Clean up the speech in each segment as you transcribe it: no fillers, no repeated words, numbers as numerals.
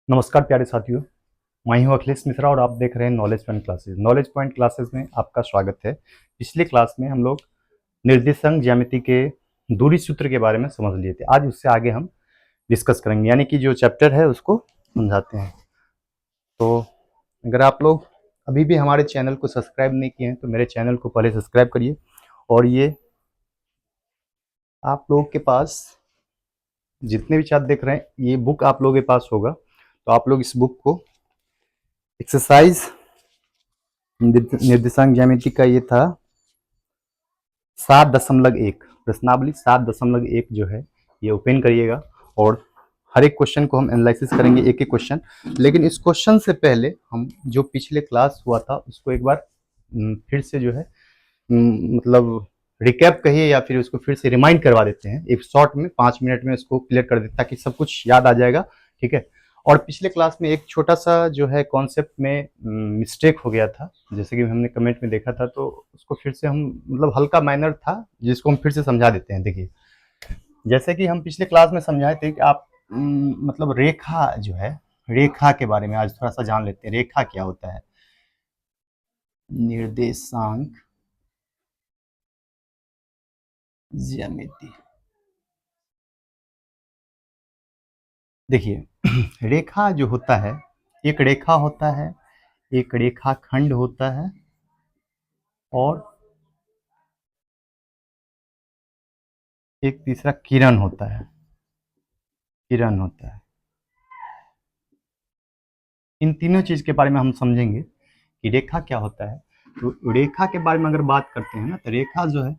नमस्कार प्यारे साथियों। मैं हूं अखिलेश मिश्रा और आप देख रहे हैं knowledge point classes. Knowledge point classes में आपका स्वागत है। पिछली क्लास में हम लोग निर्देशांक ज्यामिति के दूरी सूत्र के बारे में समझ लिए थे। आज उससे आगे हम डिस्कस करेंगे, यानी कि जो चैप्टर है उसको समझाते हैं। तो अगर आप लोग अभी भी हमारे चैनल को सब्सक्राइब नहीं किए हैं तो मेरे चैनल को पहले सब्सक्राइब करिए। और ये आप लोगों के पास जितने भी छात्र देख रहे हैं, ये बुक आप लोगों के पास होगा, तो आप लोग इस बुक को एक्सरसाइज निर्देशांक ज्यामिति का ये था 7.1 प्रश्नावली 7.1 जो है ये ओपन करिएगा और हर एक क्वेश्चन को हम एनालिसिस करेंगे, एक एक क्वेश्चन। लेकिन इस क्वेश्चन से पहले हम जो पिछले क्लास हुआ था उसको एक बार फिर से जो है मतलब रिकैप कहिए या फिर उसको फिर से रिमाइंड करवा देते हैं। एक शॉर्ट में 5 मिनट में उसको क्लियर कर देते ताकि सब कुछ याद आ जाएगा। ठीक है। और पिछले क्लास में एक छोटा सा जो है कॉन्सेप्ट में मिस्टेक हो गया था, जैसे कि हमने कमेंट में देखा था, तो उसको फिर से हम मतलब हल्का माइनर था जिसको हम फिर से समझा देते हैं। देखिए, जैसे कि हम पिछले क्लास में समझाए थे कि आप मतलब रेखा जो है, रेखा के बारे में आज थोड़ा सा जान लेते हैं। रेखा क्या होता है? निर्देशांक ज्यामिति। देखिए रेखा जो होता है, एक रेखा होता है, एक रेखाखंड होता है और एक तीसरा किरण होता है। किरण होता है। इन तीनों चीज के बारे में हम समझेंगे कि रेखा क्या होता है। तो रेखा के बारे में अगर बात करते हैं ना, तो रेखा जो है,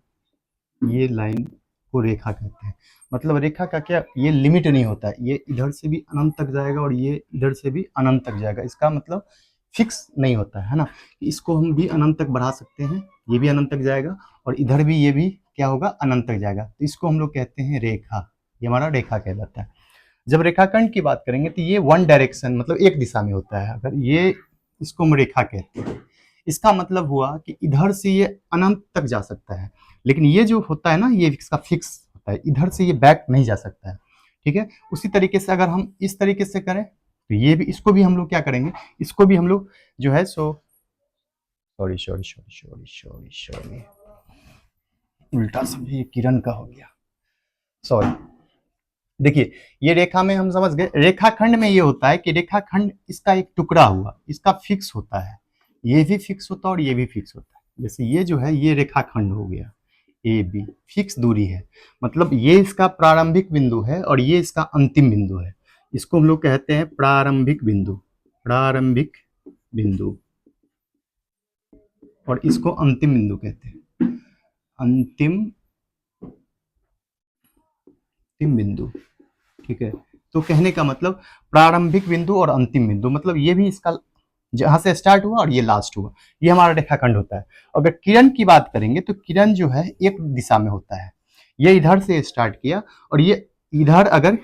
ये लाइन को रेखा कहते हैं। मतलब रेखा का क्या, ये लिमिट नहीं होता है, ये इधर से भी अनंत तक जाएगा और ये इधर से भी अनंत तक जाएगा। इसका मतलब फिक्स नहीं होता है ना। इसको हम भी अनंत तक बढ़ा सकते हैं, ये भी अनंत तक जाएगा और इधर भी ये भी क्या होगा, अनंत तक जाएगा। तो इसको हम लोग कहते हैं रेखा। ये हमारा रेखा कहलाता है। जब रेखाखंड की बात करेंगे तो ये वन डायरेक्शन मतलब एक दिशा में होता है। अगर ये, इसको हम रेखा कहते हैं। इसका मतलब हुआ कि इधर से ये अनंत तक जा सकता है, लेकिन ये जो होता है ना, ये इसका फिक्स होता है, इधर से ये बैक नहीं जा सकता है। ठीक है। उसी तरीके से अगर हम इस तरीके से करें तो ये भी, इसको भी हम लोग क्या करेंगे, इसको भी हम लोग जो है sorry sorry sorry sorry sorry sorry, उल्टा समझिए, ये किरण का हो गया, सॉरी। देखिए, ये रेखा में हम समझ गए। रेखाखंड में ये होता है कि रेखाखंड इसका एक टुकड़ा हुआ, इसका फिक्स होता है, ये भी फिक्स होता है और ये भी फिक्स होता है। जैसे ये जो है, ये रेखाखंड हो गया ए बी, फिक्स दूरी है। मतलब ये इसका प्रारंभिक बिंदु है और ये इसका अंतिम बिंदु है। इसको हम लोग कहते हैं प्रारंभिक बिंदु। प्रारंभिक बिंदु। और इसको अंतिम बिंदु कहते हैं। अंतिम अंतिम बिंदु। ठीक है। तो कहने का मतलब प्रारंभिक बिंदु और अंतिम बिंदु, मतलब ये भी इसका जहां से स्टार्ट हुआ और ये लास्ट हुआ, ये हमारा रेखाखंड होता है। अगर किरण की बात करेंगे तो किरण जो है एक दिशा में होता है। ये इधर से स्टार्ट किया और ये इधर अगर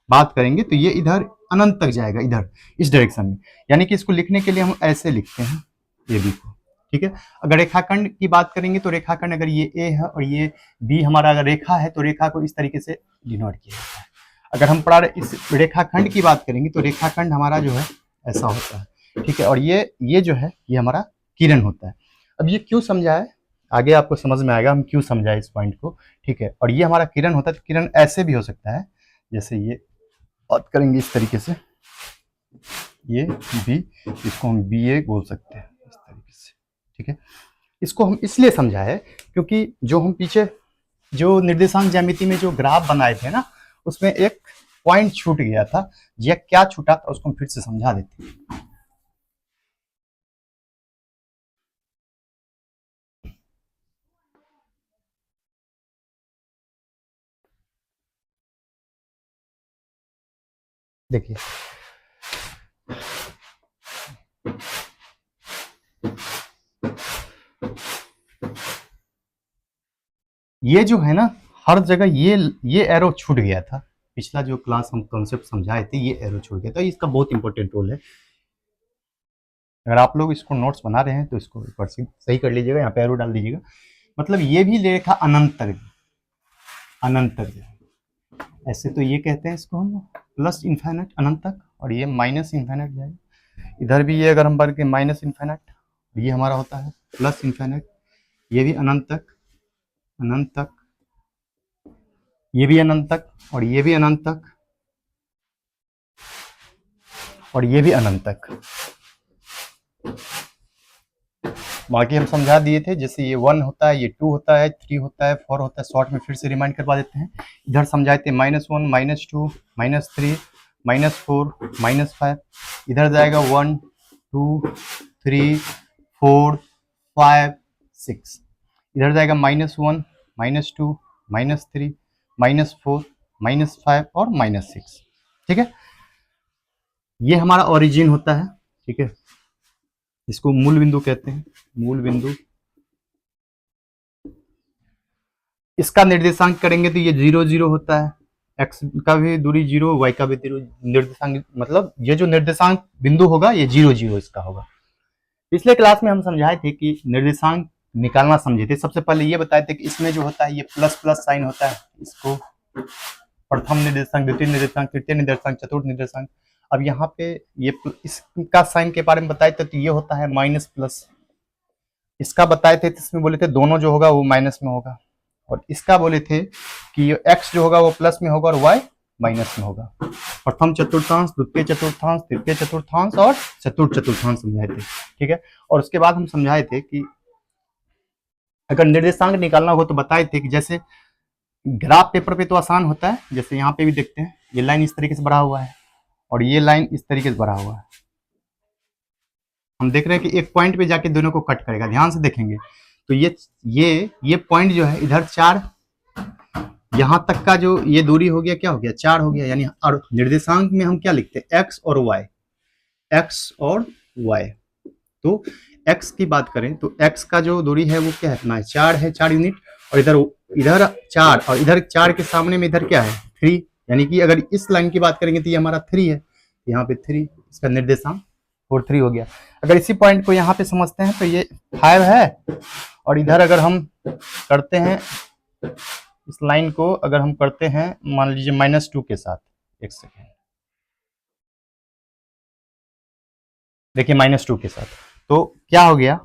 बात करेंगे तो ये इधर अनंत तक जाएगा, इधर इस डायरेक्शन में। यानी कि इसको लिखने के लिए हम ऐसे लिखते हैं ये बी को। ठीक है। अगर रेखाखंड की बात करेंगे तो रेखाखंड, अगर ये ए है और ये बी हमारा अगर रेखा है, तो रेखा को इस तरीके से डिनोट किया जाता है। अगर हम इस रेखाखंड की बात करेंगे तो रेखाखंड हमारा जो है ऐसा होता है। ठीक है। और ये जो है, ये हमारा किरण होता है। अब ये क्यों समझा है, आगे आपको समझ में आएगा हम क्यों समझाए इस पॉइंट को। ठीक है। और ये हमारा किरण होता है। तो किरण ऐसे भी हो सकता है, जैसे ये बात करेंगे इस तरीके से, ये बी, इसको हम बी ए बोल सकते हैं इस तरीके से। ठीक है। इसको हम इसलिए समझाए क्योंकि जो हम पीछे जो निर्देशांक ज्यामिति में जो ग्राफ बनाए थे ना, उसमें एक पॉइंट छूट गया था। ये क्या छूटा था उसको हम फिर से समझा देते हैं। देखिए, ये जो है ना, हर जगह ये एरो छूट गया था। पिछला जो क्लास हम कॉन्सेप्ट समझाए थे, ये एरो छूट गया था। इसका बहुत इंपॉर्टेंट रोल है। अगर आप लोग इसको नोट्स बना रहे हैं तो इसको एक बार सही कर लीजिएगा, यहाँ पे एरो डाल दीजिएगा। मतलब ये भी रेखा अनंत तक, अनंत तक। ऐसे तो ये कहते हैं इसको हम प्लस इन्फाइनाइट, अनंत तक। और ये माइनस इन्फिनिट जाएगा। इधर भी ये अगर हम बढ़ के माइनस इन्फिनिट, ये हमारा होता है प्लस इन्फिनिट, ये भी अनंत तक, अनंत तक, ये भी अनंत तक, और ये भी अनंत तक, और ये भी अनंत तक। बाकी हम समझा दिए थे, जैसे ये 1 होता है, ये 2 होता है, 3 होता है, 4 होता है, शॉर्ट में फिर से रिमाइंड करवा देते हैं। इधर समझाए थे -1, -2, -3, -4, -5। इधर जाएगा 1, 2, 3, 4, 5, 6। इधर जाएगा -1, -2, -3, -4, -5 और -6। ठीक है, ये हमारा ओरिजिन होता है। ठीक है, इसको मूल बिंदु कहते हैं, मूल बिंदु। इसका निर्देशांक करेंगे तो ये 0, 0 होता है, x का भी दूरी 0, y का भी दूरी, निर्देशांक मतलब ये जो निर्देशांक बिंदु होगा ये 0, 0 इसका होगा। पिछले क्लास में हम समझाए थे कि निर्देशांक निकालना समझे थे। सबसे पहले ये बताए थे कि इसमें जो होता है ये प्लस प्लस साइन होता है, इसको प्रथम निर्देशांक, द्वितीय निर्देशांक, तृतीय निर्देशांक, चतुर्थ निर्देशांक। अब यहाँ पे ये इसका साइन के बारे में बताए थे तो ये होता है माइनस प्लस। इसका बताए थे, इसमें बोले थे दोनों जो होगा वो माइनस में होगा, और इसका बोले थे कि x जो होगा वो प्लस में होगा और y माइनस में होगा। प्रथम चतुर्थांश, द्वितीय चतुर्थांश, तृतीय चतुर्थांश और चतुर्थ चतुर्थांश समझाए थे। ठीक है, और उसके बाद हम समझाए थे कि अगर निर्देशांक निकालना हो तो बताए थे कि जैसे ग्राफ पेपर पे तो आसान होता है, जैसे यहाँ पे भी देखते हैं ये लाइन इस तरीके से बढ़ा हुआ है और ये लाइन इस तरीके से बढ़ा हुआ है। हम देख रहे हैं कि एक पॉइंट पे जाके दोनों को कट करेगा, ध्यान से देखेंगे तो ये पॉइंट जो है इधर 4, यहां तक का जो ये दूरी हो गया क्या हो गया 4 हो गया। यानी और निर्देशांक में हम क्या लिखते हैं x और y, x और y। तो x की बात करें तो x का जो दूरी है वो क्या है अपना 4 है, 4 यूनिट, और इधर इधर 4 और इधर 4 के सामने में इधर क्या है 3। यानी कि अगर इस लाइन की बात करेंगे तो ये हमारा 3 है, यहाँ पे 3 इसका निर्देशांक 4, 3 हो गया। अगर इसी पॉइंट को यहाँ पे समझते हैं तो ये 5 है, और इधर अगर हम करते हैं इस लाइन को अगर हम करते हैं मान लीजिए -2 के साथ, एक सेकेंड देखिए -2 के साथ, तो क्या हो गया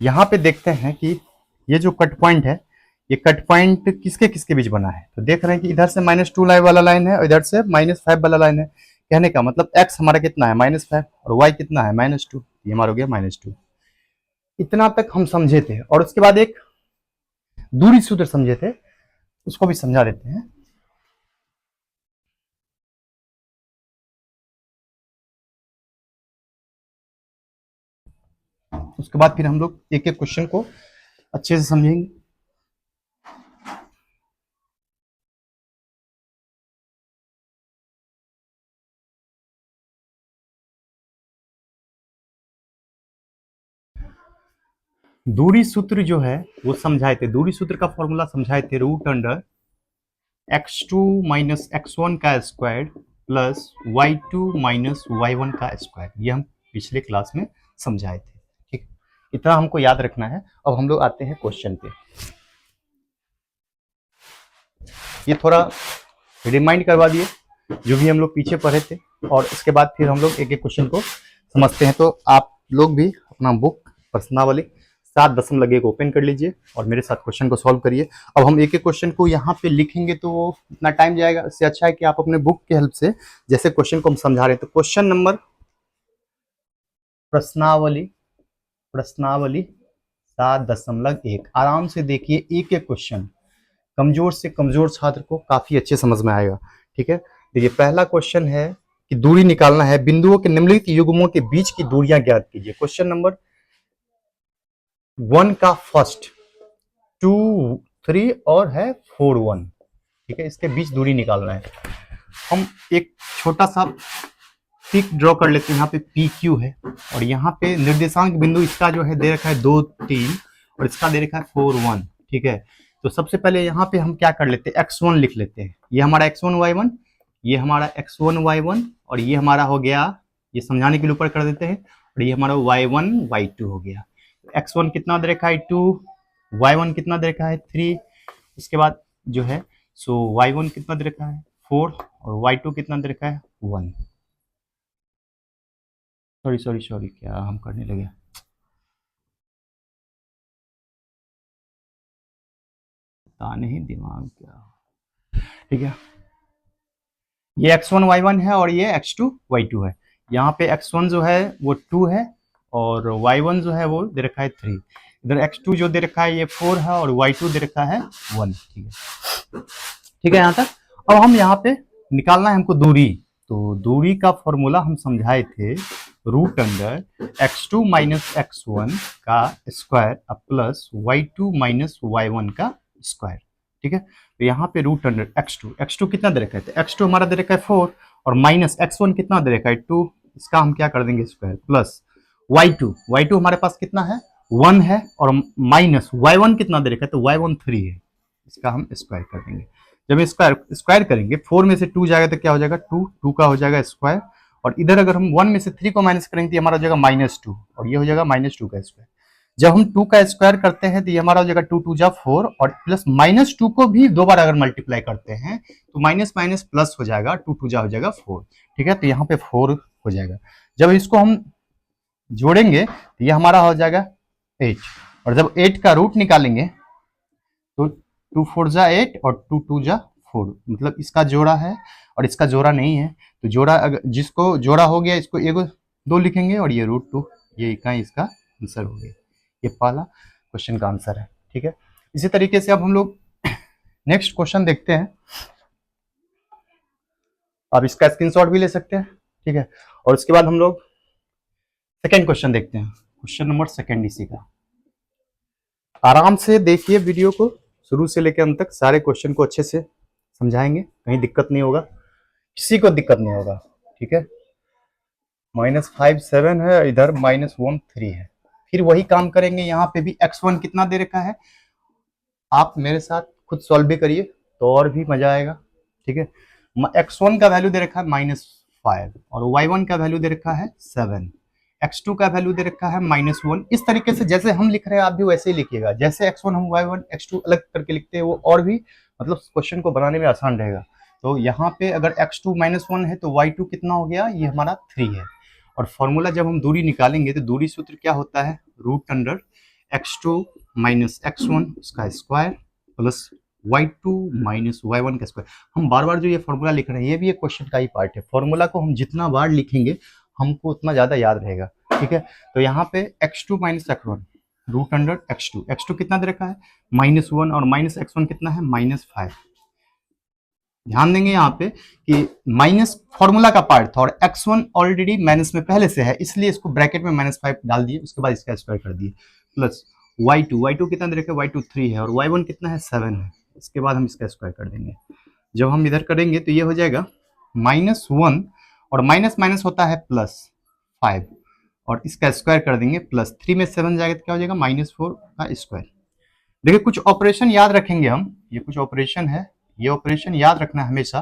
यहाँ पे देखते हैं कि ये जो कट पॉइंट है ये कट पॉइंट किसके किसके बीच बना है। तो देख रहे हैं कि इधर से -2 लाइन वाला लाइन है और इधर से -5 वाला लाइन है। कहने का मतलब x हमारा कितना है -5 और y कितना है -2, ये हमारा हो गया -2। इतना तक हम समझे थे, और उसके बाद एक दूरी सूत्र समझे थे, उसको भी समझा देते हैं। उसके बाद फिर हम लोग एक एक क्वेश्चन को अच्छे से समझेंगे। दूरी सूत्र जो है वो समझाए थे, दूरी सूत्र का फॉर्मूला समझाए थे √अंडर x2 माइनस x1 का square plus y2 minus y1 का स्क्वायर। ये हम पिछले क्लास में समझाए थे। ठीक, इतना हमको याद रखना है। अब हम लोग आते हैं क्वेश्चन पे। ये थोड़ा रिमाइंड करवा दिए जो भी हम लोग पीछे पढ़े थे, और इसके बाद फिर हम लोग एक एक क्वेश्चन को समझते हैं। तो आप लोग भी अपना बुक प्रश्नावली 7.1 ओपन कर लीजिए और मेरे साथ क्वेश्चन को सॉल्व करिए। अब हम एक एक क्वेश्चन को यहाँ पे लिखेंगे तो वो इतना टाइम जाएगा, इससे अच्छा है कि आप अपने बुक की हेल्प से जैसे क्वेश्चन को हम समझा रहे हैं। तो क्वेश्चन नंबर प्रश्नावली 7.1 आराम से देखिए, एक एक क्वेश्चन कमजोर से कमजोर छात्र को काफी अच्छे समझ में आएगा। ठीक है, देखिए पहला क्वेश्चन है कि दूरी निकालना है, बिंदुओं के निम्नलिखित युग्मों के बीच की दूरियां ज्ञात कीजिए। क्वेश्चन नंबर 1 का फर्स्ट 2, 3 और है 4, 1। ठीक है, इसके बीच दूरी निकालना है। हम एक छोटा सा पिक ड्रॉ कर लेते हैं। यहाँ पे PQ है और यहाँ पे निर्देशांक बिंदु इसका जो है दे रखा है 2, 3 और इसका दे रखा है 4, 1। ठीक है, तो सबसे पहले यहाँ पे हम क्या कर लेते हैं x1 लिख लेते हैं। ये हमारा x1 y1, ये हमारा x1 y1 और ये हमारा हो गया, ये समझाने के लिए ऊपर कर देते हैं, और ये हमारा y1 y2 हो गया। x1 कितना दे रखा है 2, y1 कितना दे रखा है 3, इसके बाद जो है सो y1 कितना दे रखा है 4 और y2 कितना दे रखा है 1। सॉरी सॉरी सॉरी, क्या हम करने लगे, पता नहीं दिमाग क्या। ठीक है, ये x1 y1 है और ये x2 y2 है। यहाँ पे x1 जो है वो 2 है और y1 जो है वो दे रखा है 3। इधर x2 जो दे रखा है ये 4 है और y2 दे रखा है 1। ठीक है, ठीक है यहाँ तक। अब हम यहाँ पे निकालना है हमको दूरी, तो दूरी का फॉर्मूला हम समझाए थे, root under x2 minus x1 का square plus y2 minus y1 का स्क्वायर। ठीक है, तो यहाँ पे रूट अंडर x2 कितना दे रखा है, तो x2 हमारा दे रखा है 4 और माइनस x1 कितना दे रखा है 2, इसका हम क्या कर देंगे स्क्वायर, प्लस y2 हमारे पास कितना है 1 है और माइनस y1 कितना दे रखा है, तो y1 3 है, इसका हम स्क्वायर कर देंगे। जब स्क्वायर स्क्वायर करेंगे 4 में से 2 जाएगा तो क्या हो जाएगा 2 का हो जाएगा स्क्वायर, और इधर अगर हम 1 में से 3 को माइनस करेंगे तो हमारा हो जाएगा -2 और ये हो जाएगा -2 का स्क्वायर। जब हम 2 का स्क्वायर करते हैं तो ये हमारा हो जाएगा 2 2 जा 4 और प्लस -2 को भी दो बार अगर मल्टीप्लाई करते हैं तो माइनस माइनस प्लस हो जाएगा, 2 2 जा हो जाएगा 4। ठीक है, तो यहाँ पे 4 हो जाएगा। जब इसको हम जोड़ेंगे तो ये हमारा हो जाएगा 8, और जब 8 का रूट निकालेंगे तो 2 4 जा 8 और 2 2 जा 4, मतलब इसका जोड़ा है और इसका जोड़ा नहीं है, तो जोड़ा अगर जिसको जोड़ा हो गया इसको एगो 2 लिखेंगे और ये √2, ये इकाई इसका आंसर हो गया। ये पहला क्वेश्चन का आंसर है। ठीक है, इसी तरीके से अब हम लोग नेक्स्ट क्वेश्चन देखते हैं। आप इसका स्क्रीनशॉट भी ले सकते हैं। ठीक है, और उसके बाद हम लोग सेकेंड क्वेश्चन देखते हैं, क्वेश्चन नंबर सेकेंड इसी का। आराम से देखिए वीडियो को शुरू से लेकर अंत तक, सारे क्वेश्चन को अच्छे से समझाएंगे, कहीं दिक्कत नहीं होगा, किसी को दिक्कत नहीं होगा। ठीक है, -5 7 है, इधर -1 3 है। फिर वही काम करेंगे, यहाँ पे भी x1 कितना दे रखा है, आप मेरे साथ खुद सॉल्व भी करिए तो और भी मजा आएगा। ठीक है, x1 का वैल्यू दे रखा है -5 और y1 का वैल्यू दे रखा है 7, x2 का वैल्यू दे रखा है -1। इस तरीके से जैसे हम लिख रहे हैं आप भी वैसे ही लिखिएगा, जैसे x1 हम y1 x2 अलग करके लिखते हैं वो और भी मतलब क्वेश्चन को बनाने में आसान रहेगा। तो यहाँ पे अगर x2 -1 है तो y2 कितना हो गया, ये हमारा 3 है। और फॉर्मूला जब हम दूरी निकालेंगे तो दूरी सूत्र क्या होता है, root under x2 minus x1 उसका square plus y2 minus y1 का स्क्वायर। हम बार बार जो ये फॉर्मूला लिख रहे हैं ये भी एक क्वेश्चन का ही पार्ट है, फॉर्मूला को हम जितना बार लिखेंगे हमको उतना ज्यादा याद रहेगा। ठीक है, तो यहाँ पे x2 minus x1 root under x2 कितना दे रखा है -1 और माइनस x1 कितना है -5। ध्यान देंगे यहाँ पे कि माइनस फॉर्मूला का पार्ट था और x1 ऑलरेडी माइनस में पहले से है, इसलिए इसको ब्रैकेट में -5 डाल दिए, उसके बाद इसका स्क्वायर कर दिए, प्लस y2 कितना दे रखे y2 3 है और y1 कितना है 7 है, इसके बाद हम इसका स्क्वायर कर देंगे। जब हम इधर करेंगे तो ये हो जाएगा -1 और माइनस माइनस होता है +5 और इसका स्क्वायर कर देंगे, प्लस 3 में 7 जाएगा तो क्या हो जाएगा -4 का स्क्वायर। देखिए कुछ ऑपरेशन याद रखेंगे हम, ये कुछ ऑपरेशन है, ये ऑपरेशन याद रखना हमेशा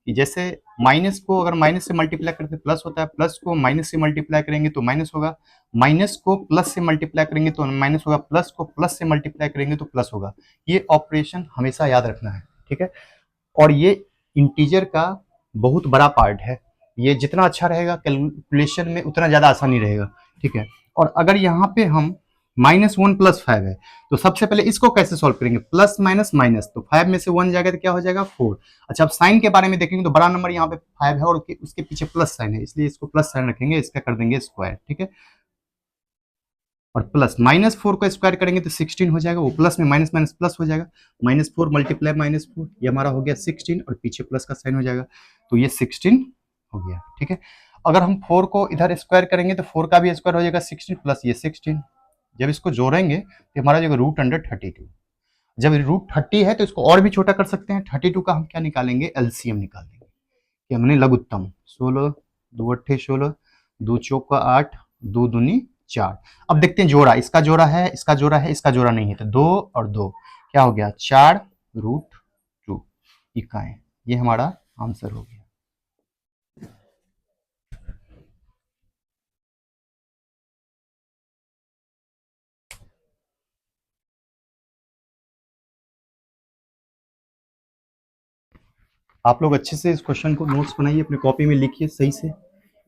कि जैसे माइनस को अगर माइनस से मल्टीप्लाई करते प्लस होता है, प्लस को माइनस से मल्टीप्लाई करेंगे तो माइनस होगा, माइनस को प्लस से मल्टीप्लाई करेंगे तो माइनस होगा, प्लस को प्लस से मल्टीप्लाई करेंगे तो प्लस होगा। ये ऑपरेशन हमेशा याद रखना है। ठीक है, और ये इंटीजर का बहुत बड़ा पार्ट है, ये जितना अच्छा रहेगा कैलकुलेशन में उतना ज़्यादा आसानी रहेगा। ठीक है, और अगर यहाँ पे हम -1 + 5 है तो सबसे पहले इसको कैसे सॉल्व करेंगे, प्लस माइनस माइनस, तो 5 में से 1 जाएगा तो क्या हो जाएगा 4। अच्छा, अब साइन के बारे में देखेंगे तो बड़ा नंबर यहाँ पे 5 है और उसके पीछे प्लस साइन है, इसलिए इसको प्लस साइन रखेंगे, इसका कर देंगे स्क्वायर। ठीक है, और प्लस -4 को स्क्वायर करेंगे तो 16 हो जाएगा, वो प्लस में माइनस माइनस प्लस हो जाएगा, -4 मल्टीप्लाई -4 ये हमारा हो गया 16 और पीछे प्लस का साइन हो जाएगा, तो ये 16 हो गया। ठीक है, अगर हम 4 को इधर स्क्वायर करेंगे तो 4 का भी स्क्वायर हो जाएगा 16 प्लस ये 16, जब इसको जोड़ेंगे तो हमारा जो रूट अंडर 32, जब रूट 30 है तो इसको और भी छोटा कर सकते हैं, 32 का हम क्या निकालेंगे एलसीएम निकाल देंगे कि हमने लघुत्तम 16 2 अट्ठे 16 2 चौका 8 2 दूनी 4। अब देखते हैं जोड़ा, इसका जोड़ा है, इसका जोड़ा है, इसका जोड़ा नहीं है, तो 2 और 2 क्या हो गया 4√2 इकाई, ये हमारा आंसर हो गया। आप लोग अच्छे से इस क्वेश्चन को नोट्स बनाइए, अपने कॉपी में लिखिए सही से,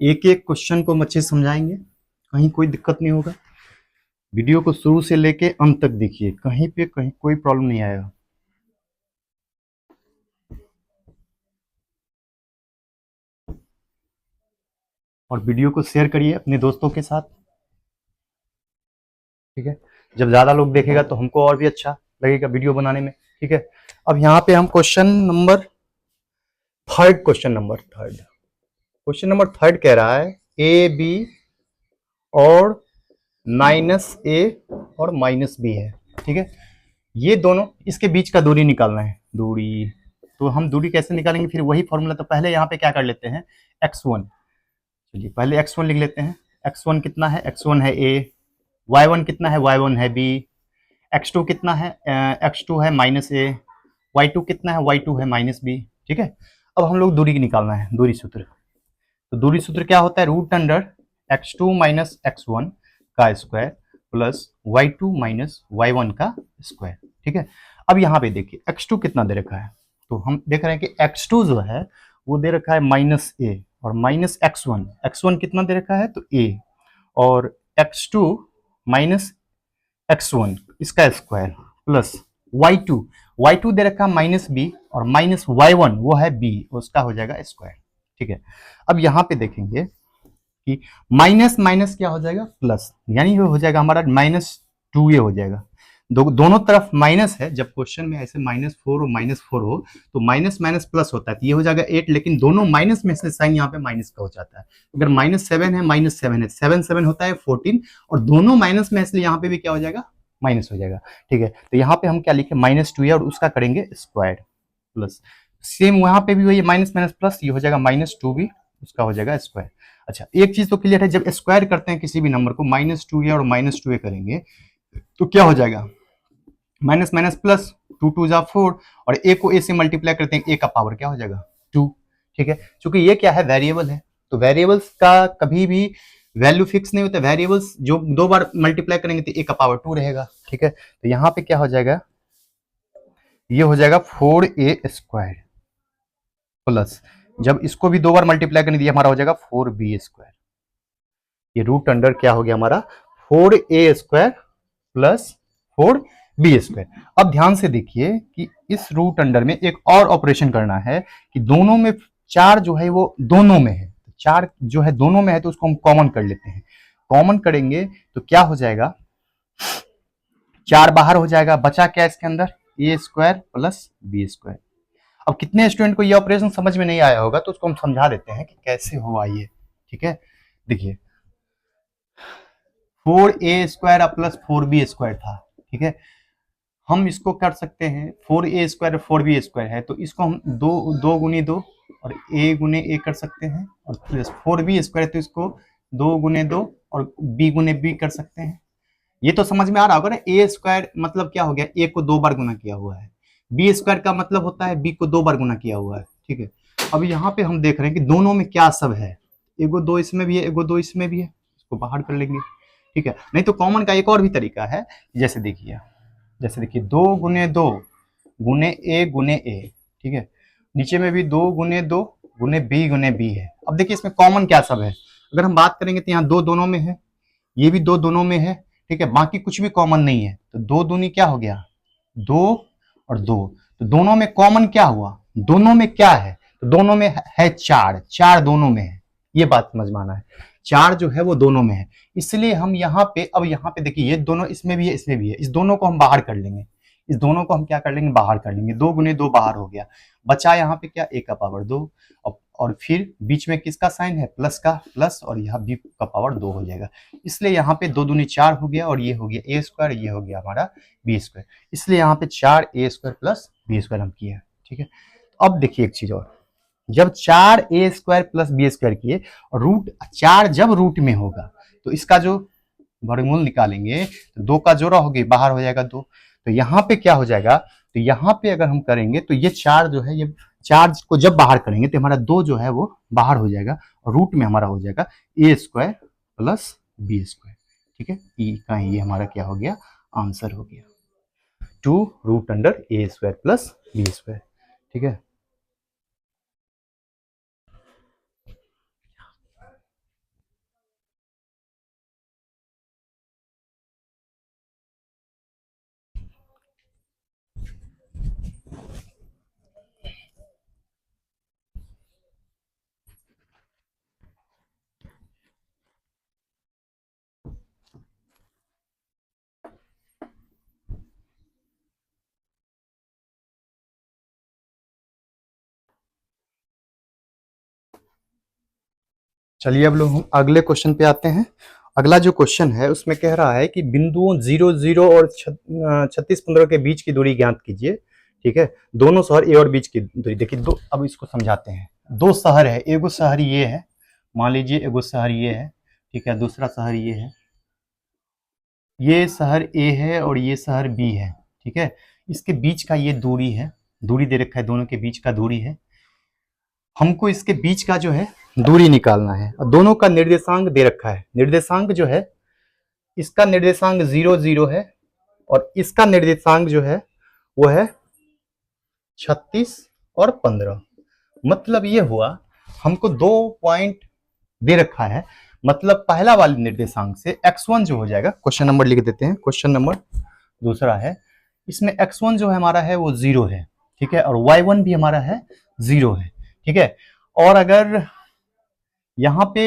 एक एक क्वेश्चन को हम अच्छे से समझाएंगे, कहीं कोई दिक्कत नहीं होगा। वीडियो को शुरू से लेके अंत तक देखिए, कहीं पे कहीं कोई प्रॉब्लम नहीं आएगा। और वीडियो को शेयर करिए अपने दोस्तों के साथ, ठीक है। जब ज्यादा लोग देखेगा तो हमको और भी अच्छा लगेगा वीडियो बनाने में, ठीक है। अब यहाँ पे हम क्वेश्चन नंबर थर्ड कह रहा है ए बी और -a और -b है, ठीक है। ये दोनों, इसके बीच का दूरी निकालना है, दूरी। तो हम दूरी कैसे निकालेंगे, फिर वही फॉर्मूला। तो पहले यहाँ पे क्या कर लेते हैं, x1, चलिए पहले x1 लिख लेते हैं। x1 कितना है, x1 है a, y1 कितना है, y1 है b, x2 कितना है, x2 है -a, y2 कितना है, y2 है -b, ठीक है। अब हम लोग दूरी निकालना है, दूरी सूत्र। तो दूरी सूत्र क्या होता है, root under x2 minus x1 का square plus y2 minus y1 का स्क्वायर, ठीक है। अब यहाँ पे देखिए x2 कितना दे रखा है, तो हम देख रहे हैं कि x2 जो है वो दे रखा है -a और माइनस x1 कितना दे रखा है, तो a, और x2 माइनस x1 इसका स्क्वायर प्लस y2 दे रखा है -b और माइनस y1 वो है b, उसका हो जाएगा स्क्वायर, ठीक है। अब यहाँ पे देखेंगे कि माइनस माइनस क्या हो जाएगा, प्लस, यानी हो जाएगा हमारा -2a हो जाएगा। दोनों तरफ माइनस है, जब क्वेश्चन में ऐसे -4 और -4 हो तो माइनस माइनस प्लस होता है, तो ये हो जाएगा 8, लेकिन दोनों माइनस में से साइन यहाँ पे माइनस का हो जाता है। अगर -7 है, -7 है, 7 होता है 14, और दोनों माइनस में, इसलिए यहाँ पे भी क्या हो जाएगा, माइनस हो जाएगा, ठीक है। तो यहाँ पे हम क्या लिखे, -2a और उसका करेंगे स्क्वायर प्लस, सेम वहां पे भी वही माइनस माइनस प्लस, ये हो जाएगा -2b, उसका हो जाएगा स्क्वायर। अच्छा, एक चीज तो क्लियर है, जब स्क्वायर करते हैं किसी भी नंबर को, -2a और -2a करेंगे तो क्या हो जाएगा, माइनस माइनस प्लस, 2 2 जा 4, और a को a से मल्टीप्लाई करते हैं, a का पावर क्या हो जाएगा, 2, ठीक है। क्योंकि ये क्या है, वेरिएबल है, तो वेरिएबल्स का कभी भी वैल्यू फिक्स नहीं होता, वेरिएबल्स जो दो बार मल्टीप्लाई करेंगे तो a का पावर 2 रहेगा, ठीक है। तो यहाँ पे क्या हो जाएगा, ये हो जाएगा 4a स्क्वायर प्लस, जब इसको भी दो बार मल्टीप्लाई करने दिए हमारा हो जाएगा 4b स्क्वायर। ये रूट अंडर क्या हो गया हमारा, 4a square plus 4b square. अब ध्यान से देखिए कि इस रूट अंडर में एक और ऑपरेशन करना है कि दोनों में 4 जो है वो दोनों में है, 4 जो है दोनों में है, तो उसको हम कॉमन कर लेते हैं। कॉमन करेंगे तो क्या हो जाएगा, 4 बाहर हो जाएगा, बचा क्या इसके अंदर, a square plus b square. अब कितने स्टूडेंट को ये ऑपरेशन समझ में नहीं आया होगा, तो उसको हम समझा देते हैं कि कैसे हुआ ये, ठीक है। देखिए 4a square plus 4b square था, ठीक है। हम इसको कर सकते हैं, 4a स्क्वायर 4b स्क्वायर है, तो इसको हम दो गुने दो और a गुने a कर सकते हैं, और प्लस 4b स्क्वायर, तो इसको 2 गुने 2 और b गुने b कर सकते हैं। ये तो समझ में आ रहा होगा ना, ए स्क्वायर मतलब क्या हो गया, ए को 2 बार गुना किया हुआ है, बी स्क्वायर का मतलब होता है बी को 2 बार गुना किया हुआ है, ठीक है। अब यहाँ पे हम देख रहे हैं कि दोनों में क्या सब है, एगो 2 इसमें भी है, एगो 2 इसमें भी है, इसको बाहर कर लेंगे, ठीक है। नहीं तो कॉमन का एक और भी तरीका है, जैसे देखिए 2 गुने 2 गुने ए, ठीक है। नीचे में भी 2 गुने 2 गुने बी है। अब देखिए इसमें कॉमन क्या सब है, अगर हम बात करेंगे तो यहाँ 2 दोनों में है, ये भी 2 दोनों में है, ठीक है। बाकी कुछ भी कॉमन नहीं है, तो 2 दूनी क्या हो गया, 2 और 2, तो दोनों में कॉमन क्या हुआ, दोनों में क्या है, तो दोनों में है 4, 4 दोनों में है, ये बात समझ में आना है, 4 जो है वो दोनों में है। इसलिए हम यहाँ पे, अब यहाँ पे देखिए ये दोनों इसमें भी है, इसमें भी है, इस दोनों को हम बाहर कर लेंगे, इस दोनों को हम क्या कर लेंगे, बाहर कर लेंगे, 2 गुने 2 बाहर हो गया, बचा यहाँ पे क्या, a का पावर 2, और फिर बीच में किसका साइन है, प्लस का, प्लस, और यहाँ b का पावर 2 हो जाएगा। इसलिए यहाँ पे 2 दूनी 4 हो गया, और ये हो गया a स्क्वायर, ये हो गया हमारा b स्क्वायर, इसलिए यहाँ पे 4a square plus b square हम किए, ठीक है। अब देखिए एक चीज और, जब 4a square plus b square किए, और रूट 4 जब रूट में होगा तो इसका जो वर्गमूल निकालेंगे तो 2 का जोड़ा होगी, बाहर हो जाएगा 2, तो यहाँ पे क्या हो जाएगा, तो यहाँ पे अगर हम करेंगे तो ये 4 जो है, ये 4 को जब बाहर करेंगे तो हमारा 2 जो है वो बाहर हो जाएगा, और रूट में हमारा हो जाएगा a square plus b square, ठीक है। ई का ये हमारा क्या हो गया, आंसर हो गया, 2 root under a square plus b square, ठीक है। चलिए अब लोग हम अगले क्वेश्चन पे आते हैं। अगला जो क्वेश्चन है उसमें कह रहा है कि बिंदुओं 0 0 और 36 15 के बीच की दूरी ज्ञात कीजिए। ठीक है, दोनों शहर ए और बीच की दूरी देखिए। दो, अब इसको समझाते हैं। दो शहर है, एगो शहर ये है, मान लीजिए एगो शहर ये है, ठीक है, दूसरा शहर ये है। ये शहर ए है और ये शहर बी है, ठीक है। इसके बीच का ये दूरी है, दूरी दे रखा है, दोनों के बीच का दूरी है। हमको इसके बीच का जो है दूरी निकालना है और दोनों का निर्देशांक दे रखा है। निर्देशांक जो है, इसका निर्देशांक 0 0 है और इसका निर्देशांक जो है वो है 36 और 15। मतलब ये हुआ, हमको 2 पॉइंट दे रखा है। मतलब पहला वाले निर्देशांक से x1 जो हो जाएगा, क्वेश्चन नंबर लिख देते हैं, क्वेश्चन नंबर दूसरा है, इसमें x1 जो है हमारा है वो 0 है, ठीक है, और y1 भी हमारा है 0 है, ठीक है। और अगर यहाँ पे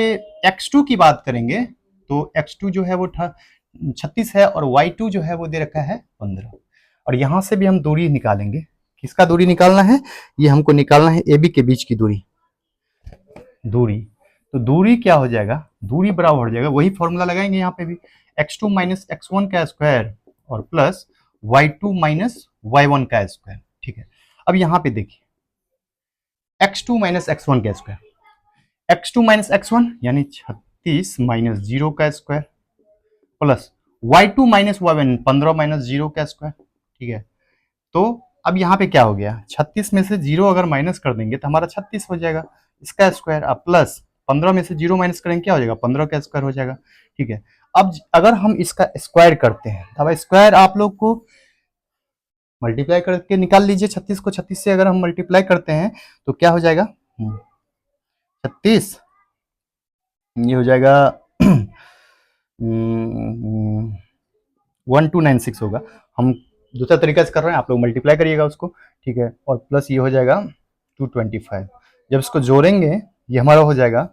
x2 की बात करेंगे तो x2 जो है वो 36 है और y2 जो है वो दे रखा है 15। और यहां से भी हम दूरी निकालेंगे। किसका दूरी निकालना है? ये हमको निकालना है ए बी के बीच की दूरी। दूरी, तो दूरी क्या हो जाएगा? दूरी बराबर हो जाएगा, वही फॉर्मूला लगाएंगे यहाँ पे भी, x2 माइनस x1 का स्क्वायर और प्लस y2 माइनस y1 का स्क्वायर, ठीक है। अब यहाँ पे देखिए x2 माइनस x1 का स्क्वायर, x2 माइनस x1 यानी 36 माइनस 0 का square plus y2 minus y1 15 minus 0 का स्क्वायर, ठीक है। तो अब यहाँ पे क्या हो गया, 36 में से 0 अगर माइनस कर देंगे तो हमारा 36 हो जाएगा, इसका स्क्वायर, अब प्लस 15 में से 0 माइनस करेंगे क्या हो जाएगा, 15 का स्क्वायर हो जाएगा, ठीक है। अब अगर हम इसका स्क्वायर करते हैं, अब स्क्वायर आप लोग को मल्टीप्लाई करके निकाल लीजिए। 36 को 36 से अगर हम मल्टीप्लाई करते हैं तो क्या हो जाएगा, 36 ये हो जाएगा 1296 होगा। हम दूसरा तरीका से कर रहे हैं, आप लोग मल्टीप्लाई करिएगा उसको, ठीक है। और प्लस ये हो जाएगा 225। जब इसको जोड़ेंगे ये हमारा हो जाएगा,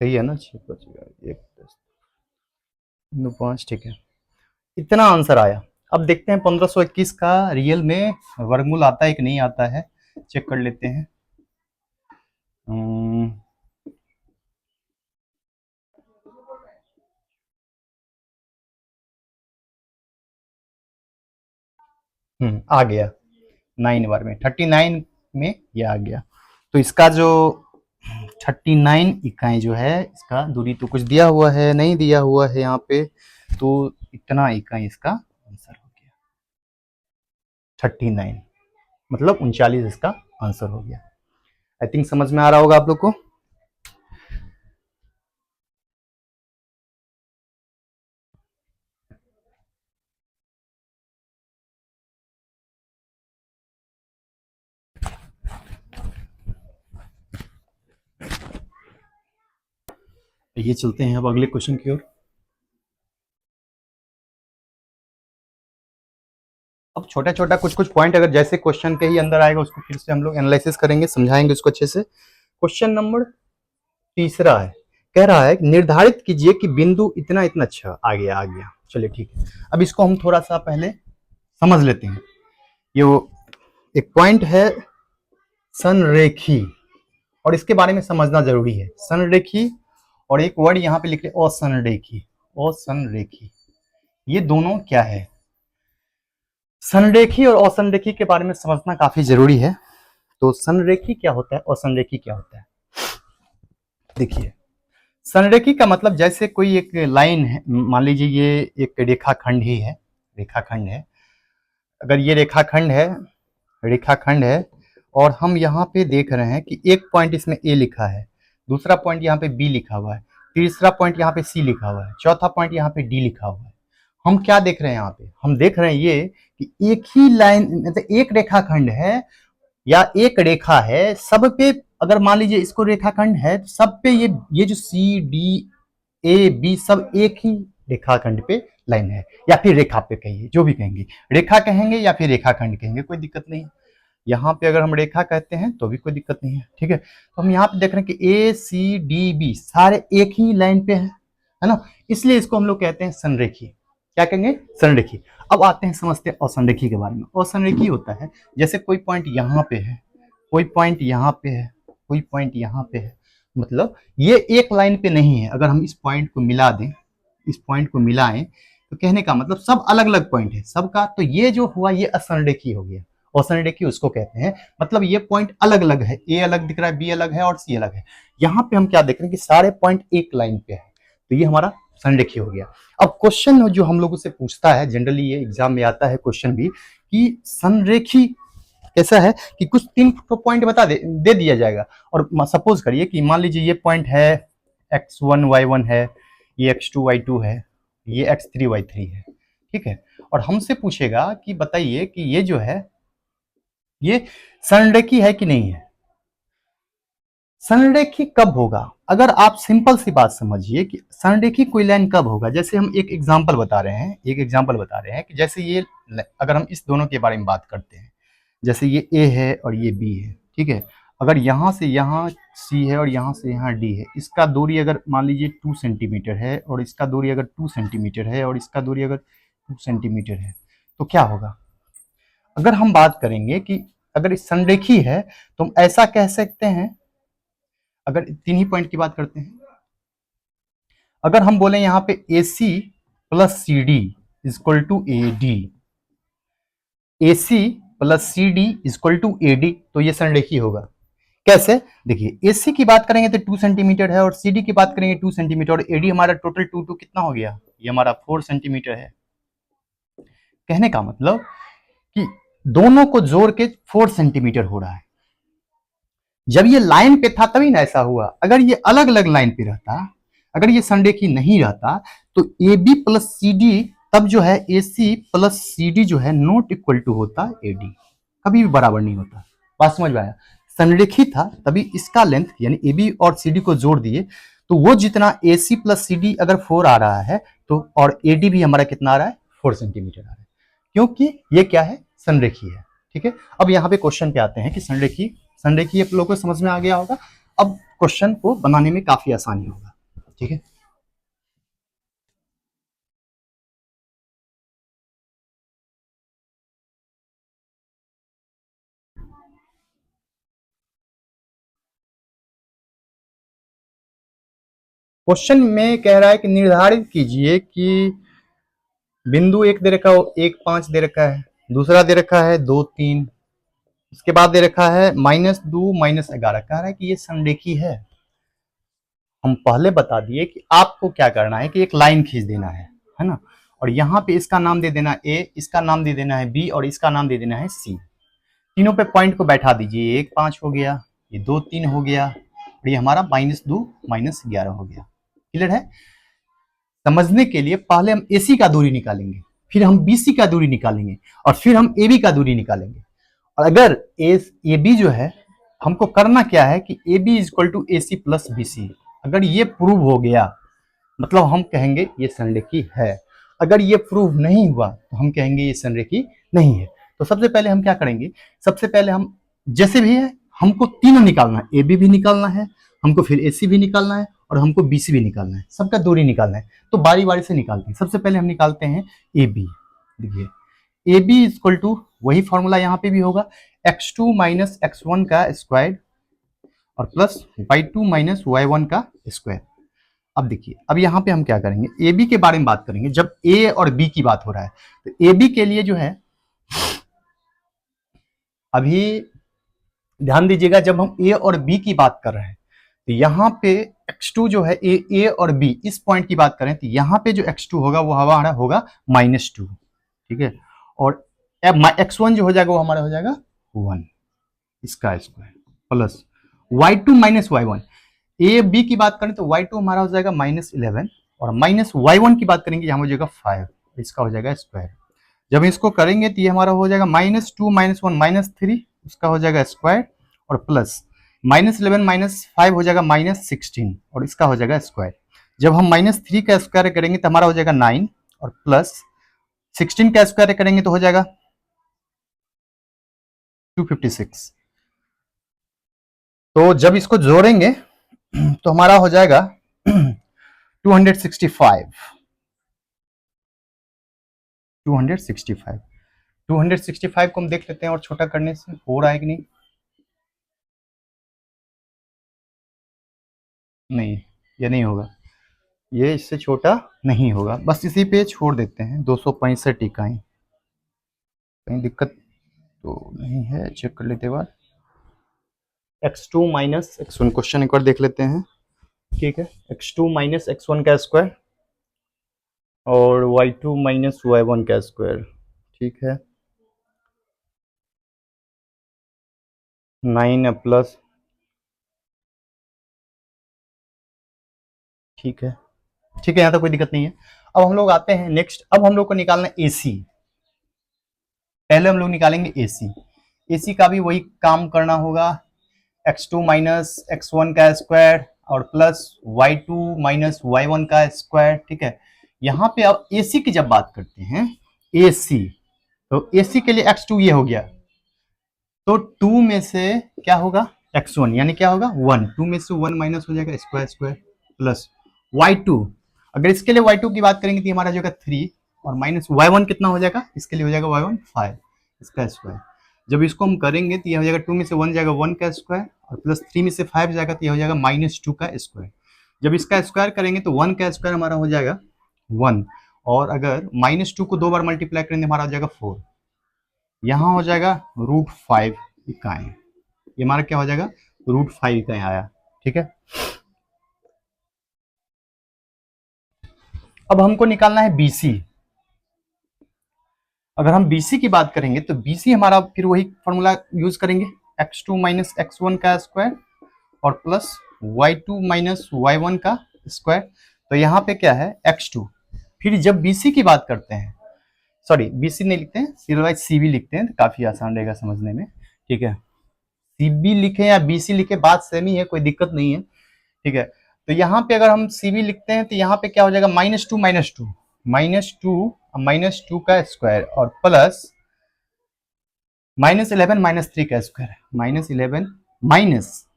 सही है ना, 6 बचेगा 1 10 5, ठीक है। इतना आंसर आया। अब देखते हैं 1521 का रियल में वर्गमूल आता है कि नहीं आता है, चेक कर लेते हैं। आ गया 9 बार में, 39 में ये आ गया। तो इसका जो 39 इकाई जो है, इसका दूरी तो कुछ दिया हुआ है, नहीं दिया हुआ है यहाँ पे, तो इतना इकाई इसका आंसर हो गया 39, मतलब 39 इसका आंसर हो गया। आई थिंक समझ में आ रहा होगा आप लोग को। ये चलते हैं अब अगले क्वेश्चन की ओर। अब छोटा छोटा कुछ कुछ पॉइंट अगर जैसे क्वेश्चन के ही अंदर आएगा उसको फिर से हम लोग एनालिसिस करेंगे, समझाएंगे उसको अच्छे से। क्वेश्चन नंबर तीसरा है, कह रहा है निर्धारित कीजिए कि बिंदु इतना इतना, अच्छा आ गया आ गया, चलिए ठीक है। अब इसको हम थोड़ा सा पहले समझ लेते हैं। ये वो एक पॉइंट है संरेखी, और इसके बारे में समझना जरूरी है। संरेखी और एक वर्ड यहाँ पे लिख ले असंरेखी, असंरेखी, ये दोनों क्या है? संरेखी और असंरेखी के बारे में समझना काफी जरूरी है। तो संरेखी क्या होता है, असंरेखी क्या होता है? देखिए, संरेखी का मतलब जैसे कोई एक लाइन है, मान लीजिए ये एक रेखाखंड ही है, रेखाखंड है। अगर ये रेखाखंड है, रेखाखंड है, और हम यहाँ पे देख रहे हैं कि एक पॉइंट इसमें ए लिखा है, दूसरा पॉइंट यहाँ पे बी लिखा हुआ है, तीसरा पॉइंट यहाँ पे सी लिखा हुआ है, चौथा पॉइंट यहाँ पे डी लिखा हुआ है। हम क्या देख रहे हैं यहाँ पे? हम देख रहे हैं ये कि एक ही लाइन, मतलब एक रेखाखंड है या एक रेखा है, सब पे अगर मान लीजिए इसको रेखाखंड है तो सब पे ये जो सी डी ए बी सब एक ही रेखाखंड पे लाइन है, या फिर रेखा पे कहिए, जो भी कहेंगे, रेखा कहेंगे या फिर रेखाखंड कहेंगे, कोई दिक्कत नहीं है। यहाँ पे अगर हम रेखा कहते हैं तो भी कोई दिक्कत नहीं है, ठीक है। तो हम यहाँ पे देख रहे हैं कि ए सी डी बी सारे एक ही लाइन पे है ना, इसलिए इसको हम लोग कहते हैं संरेखी। क्या कहेंगे? संरेखी। अब आते हैं समझते हैं असंरेखी के बारे में। असंरेखी होता है जैसे कोई पॉइंट यहाँ पे है, कोई पॉइंट यहाँ पे है, कोई पॉइंट यहाँ पे है, मतलब ये एक लाइन पे नहीं है। अगर हम इस पॉइंट को मिला दें, इस पॉइंट को मिलाएं, तो कहने का मतलब सब अलग अलग पॉइंट है सबका, तो ये जो हुआ ये असंरेखीय हो गया। असंरेखीय उसको कहते हैं, मतलब ये पॉइंट अलग अलग है, ए अलग दिख रहा है, बी अलग है और सी अलग है। यहाँ पे हम क्या देख रहे हैं कि सारे पॉइंट एक लाइन पे है, तो ये हमारा संरेखीय हो गया। अब क्वेश्चन जो हम लोगों से पूछता है, जनरली ये एग्जाम में आता है क्वेश्चन भी, कि संरेखी कैसा है कि कुछ 3 पॉइंट बता दे दिया जाएगा, और सपोज करिए कि मान लीजिए ये पॉइंट है x1 y1 है, ये x2 y2 है, ये x3 y3 है, ठीक है। और हमसे पूछेगा कि बताइए कि ये जो है ये संरेखी है कि नहीं है। संरेखी कब होगा? अगर आप सिंपल सी बात समझिए कि संरेखी कोई लाइन कब होगा। जैसे हम एक एग्जांपल बता रहे हैं, कि जैसे ये, अगर हम इस दोनों के बारे में बात करते हैं, जैसे ये ए है और ये बी है, ठीक है। अगर यहाँ से यहाँ सी है और यहाँ से यहाँ डी है, इसका दूरी अगर मान लीजिए 2 सेंटीमीटर है, और इसका दूरी अगर 2 सेंटीमीटर है, और इसका दूरी अगर 2 सेंटीमीटर है, तो क्या होगा? अगर हम बात करेंगे कि अगर संरेखी है तो हम ऐसा कह सकते हैं, अगर 3 ही पॉइंट की बात करते हैं, अगर हम बोले यहाँ पे AC plus CD equal to AD, AC plus CD equal to AD, तो ये संरेखी होगा। कैसे? देखिए, AC की बात करेंगे तो 2 सेंटीमीटर है, और CD की बात करेंगे 2 सेंटीमीटर, और AD हमारा टोटल 2 कितना हो गया? ये हमारा 4 सेंटीमीटर है। कहने का मतलब कि दोनों को जोड़ के 4 सेंटीमीटर हो रहा है। जब ये लाइन पे था तभी ना ऐसा हुआ। अगर ये अलग अलग लाइन पे रहता, अगर ये संरेखी नहीं रहता, तो A B plus C D, तब जो है ए सी प्लस सी डी जो है नॉट इक्वल टू होता ए डी, कभी भी बराबर नहीं होता। बात समझ में आया? संरेखी था तभी इसका लेंथ यानी ए बी और सी डी को जोड़ दिए, तो वो जितना ए सी प्लस सी डी अगर 4 आ रहा है, तो और ए डी भी हमारा कितना आ रहा है? 4 सेंटीमीटर आ रहा है, क्योंकि ये क्या है? संरेखी है। ठीक है, अब यहाँ पे क्वेश्चन पे आते हैं कि संरेखी आप लोगों को समझ में आ गया होगा। अब क्वेश्चन को बनाने में काफी आसानी होगा। ठीक है, क्वेश्चन में कह रहा है कि निर्धारित कीजिए कि बिंदु एक दे रखा हो 1 5 दे रखा है, दूसरा दे रखा है 2 3, इसके बाद दे रखा है -2 -11, कह रहा है कि ये संरेखी है। हम पहले बता दिए कि आपको क्या करना है कि एक लाइन खींच देना है ना, और यहाँ पे इसका नाम दे देना ए, इसका नाम दे देना है बी, और इसका नाम दे देना है सी। तीनों पे पॉइंट को बैठा दीजिए, 1 5 हो गया, ये 2 3 हो गया, और ये हमारा -2 -11 हो गया। क्लियर है? समझने के लिए पहले हम AC का दूरी निकालेंगे, फिर हम BC का दूरी निकालेंगे, और फिर हम AB का दूरी निकालेंगे। और अगर AB जो है, हमको करना क्या है कि AB equal to AC plus BC, अगर ये प्रूव हो गया मतलब हम कहेंगे ये संरेखी है। अगर ये प्रूव नहीं हुआ तो हम कहेंगे ये संरेखी नहीं है। तो सबसे पहले हम क्या करेंगे, सबसे पहले हम जैसे भी है हमको तीनों निकालना है, AB भी निकालना है, हमको फिर AC भी निकालना है, और हमको BC भी निकालना है, सबका दूरी निकालना है। तो बारी बारी से निकालते हैं। सबसे पहले हम निकालते हैं AB। देखिए AB इक्वल टू वही फॉर्मूला यहाँ पे भी होगा, x2 माइनस x1 का स्क्वायर और प्लस y2 माइनस y1 का स्क्वायर। अब देखिए, अब यहाँ पे हम क्या करेंगे, ए बी के बारे में बात करेंगे। जब ए और बी की बात हो रहा है तो ए बी के लिए जो है, अभी ध्यान दीजिएगा, जब हम ए और बी की बात कर रहे हैं तो यहाँ पे x2 जो है, ए और बी इस पॉइंट की बात करें तो यहाँ पे जो x2 होगा वो हमारा होगा -2, ठीक है। और x1 जो हो जाएगा वो हमारा हो जाएगा 1, इसका square plus y2 minus y1। A B की बात करें तो y2 हमारा हो जाएगा -11, और माइनस y1 की बात करेंगे यहाँ हो जाएगा 5, इसका हो जाएगा स्क्वायर। जब इसको करेंगे तो ये हमारा हो जाएगा -2 -1 -3, उसका हो जाएगा स्क्वायर, और प्लस -11 -5 हो जाएगा -16, और इसका हो जाएगा स्क्वायर। जब हम -3 का स्क्वायर करेंगे तो हमारा हो जाएगा 9, और प्लस 16 का स्क्वायर करेंगे तो हो जाएगा 256। तो जब इसको जोड़ेंगे तो हमारा हो जाएगा 265। 265 को हम देख लेते हैं और छोटा करने से हो रहा है कि नहीं। नहीं, ये नहीं होगा, ये इससे छोटा नहीं होगा, बस इसी पे छोड़ देते हैं। 265 इकाई, कहीं दिक्कत तो नहीं है, चेक कर लेते बाद। x2 माइनस x1 क्वेश्चन एक बार देख लेते हैं। ठीक है, x2 माइनस x1 का स्क्वायर और y2 माइनस y1 का स्क्वायर। ठीक है, 9 प्लस, ठीक है, ठीक है, यहाँ तक कोई दिक्कत नहीं है। अब हम लोग आते हैं नेक्स्ट, अब हम लोग को निकालना है AC। पहले हम लोग निकालेंगे AC। AC का भी वही काम करना होगा, x2 माइनस x1 का स्क्वायर और प्लस y2 माइनस y1 का स्क्वायर। ठीक है, यहाँ पे अब AC की जब बात करते हैं, AC, तो AC के लिए x2 ये हो गया, तो 2 में से क्या होगा x1, यानी क्या होगा 1, 2 में से 1 माइनस हो जाएगा स्क्वायर स्क्वायर, प्लस y2, अगर इसके लिए y2 की बात करेंगे तो हमारा हो जाएगा 3, और माइनस y1 कितना हो जाएगा, इसके लिए हो जाएगा y1 5, इसका स्क्वायर। जब इसको हम करेंगे तो ये हो जाएगा 2 में से 1 जाएगा 1 का स्क्वायर, और प्लस 3 में से 5 जाएगा तो ये हो जाएगा -2 का स्क्वायर। जब इसका स्क्वायर करेंगे तो 1 का स्क्वायर हमारा हो जाएगा 1, और अगर -2 को 2 बार मल्टीप्लाई करेंगे हमारा हो जाएगा 4, यहाँ हो जाएगा √5 इकाई, ये हमारा क्या हो जाएगा √5 इकाई आया। ठीक है, अब हमको निकालना है BC। अगर हम BC की बात करेंगे तो BC हमारा फिर वही फॉर्मूला यूज करेंगे, x2 माइनस x1 का स्क्वायर और प्लस y2 माइनस y1 का स्क्वायर। तो यहाँ पे क्या है x2, फिर जब BC की बात करते हैं, सॉरी BC नहीं लिखते हैं, सिर्फ CB लिखते हैं, तो काफी आसान रहेगा समझने में। ठीक है, CB लिखे या BC लिखे बात सेम ही है, कोई दिक्कत नहीं है। ठीक है, तो यहाँ पे अगर हम CB लिखते हैं तो यहाँ पे क्या हो जाएगा -2 -2 का स्क्वायर और प्लस -11 -3 का स्क्वायर, -11 माइनस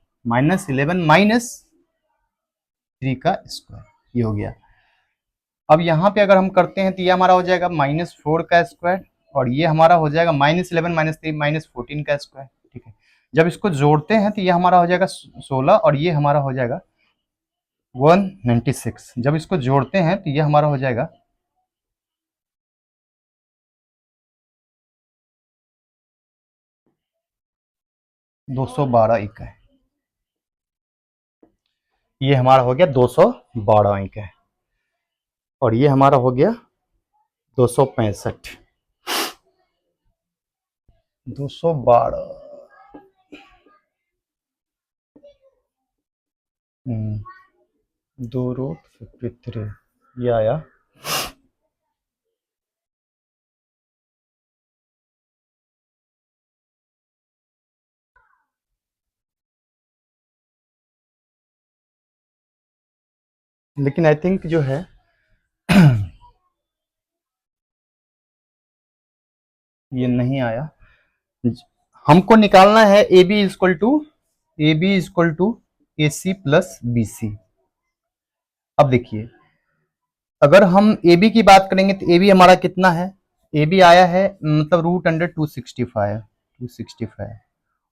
3 का स्क्वायर, ये हो गया। अब यहाँ पे अगर हम करते हैं तो ये हमारा हो जाएगा -4 का स्क्वायर, और ये हमारा हो जाएगा -11 -3 -14 का स्क्वायर। ठीक है, जब इसको जोड़ते हैं तो ये हमारा हो जाएगा 16, और ये हमारा हो जाएगा 196। जब इसको जोड़ते हैं तो ये हमारा हो जाएगा 212 इकाई, ये हमारा हो गया 212 इकाई, और ये हमारा हो गया 265, 212, 2√53 ये आया। लेकिन आई थिंक जो है ये नहीं आया। हमको निकालना है AB equal to AC plus BC। अब देखिए, अगर हम AB की बात करेंगे तो AB हमारा कितना है, AB आया है मतलब √265,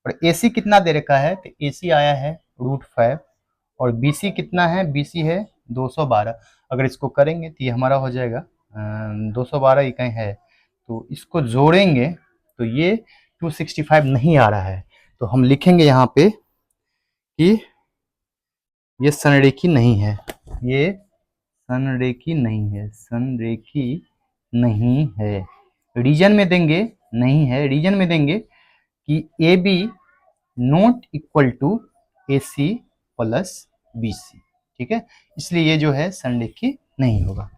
और AC कितना दे रखा है, तो AC आया है √5, और BC कितना है, BC है 212। अगर इसको करेंगे तो ये हमारा हो जाएगा 212 इकाई है, तो इसको जोड़ेंगे तो ये 265 नहीं आ रहा है, तो हम लिखेंगे यहाँ पे कि ये संरेखी नहीं है, ये संरेखी नहीं है, संरेखी नहीं है। रीजन में देंगे, नहीं है, रीजन में देंगे कि AB not equal to AC plus BC। ठीक है, इसलिए ये जो है संरेखी नहीं होगा।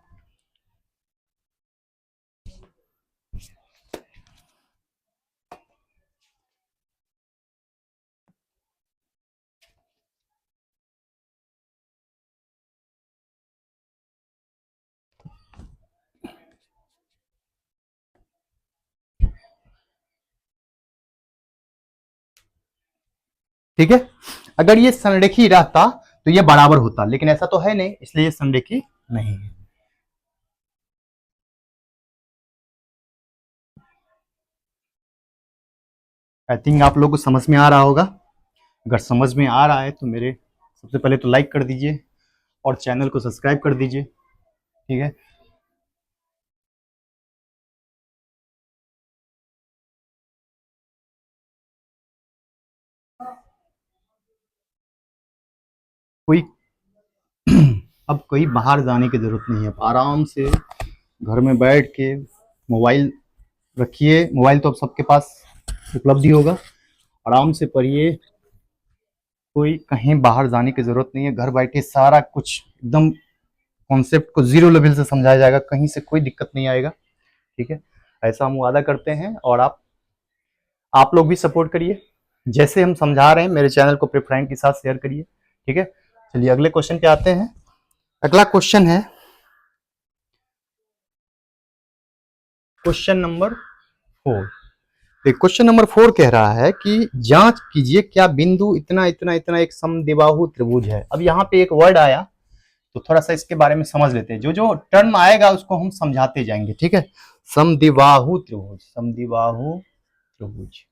ठीक है, अगर ये संरेखी रहता तो ये बराबर होता, लेकिन ऐसा तो है नहीं, इसलिए ये संरेखी नहीं है। आई थिंक आप लोग को समझ में आ रहा होगा, अगर समझ में आ रहा है तो मेरे सबसे पहले तो लाइक कर दीजिए और चैनल को सब्सक्राइब कर दीजिए, ठीक है। कोई अब कोई बाहर जाने की जरूरत नहीं है, अब आराम से घर में बैठ के मोबाइल रखिए, मोबाइल तो अब सबके पास उपलब्ध ही होगा, आराम से पढ़िए, कोई कहीं बाहर जाने की जरूरत नहीं है, घर बैठे सारा कुछ एकदम कॉन्सेप्ट को जीरो लेवल से समझाया जाएगा, कहीं से कोई दिक्कत नहीं आएगा, ठीक है। ऐसा हम वादा करते हैं और आप लोग भी सपोर्ट करिए, जैसे हम समझा रहे हैं मेरे चैनल को अपने फ्रेंड के साथ शेयर करिए, ठीक है। चलिए अगले क्वेश्चन पे आते हैं। अगला क्वेश्चन है क्वेश्चन नंबर 4। क्वेश्चन नंबर 4 कह रहा है कि जांच कीजिए क्या बिंदु इतना इतना इतना एक समद्विबाहु त्रिभुज है। अब यहाँ पे एक वर्ड आया तो थोड़ा सा इसके बारे में समझ लेते हैं, जो जो टर्म आएगा उसको हम समझाते जाएंगे, ठीक है। समद्विबाहु त्रिभुज, समद्विबाहु त्रिभुज,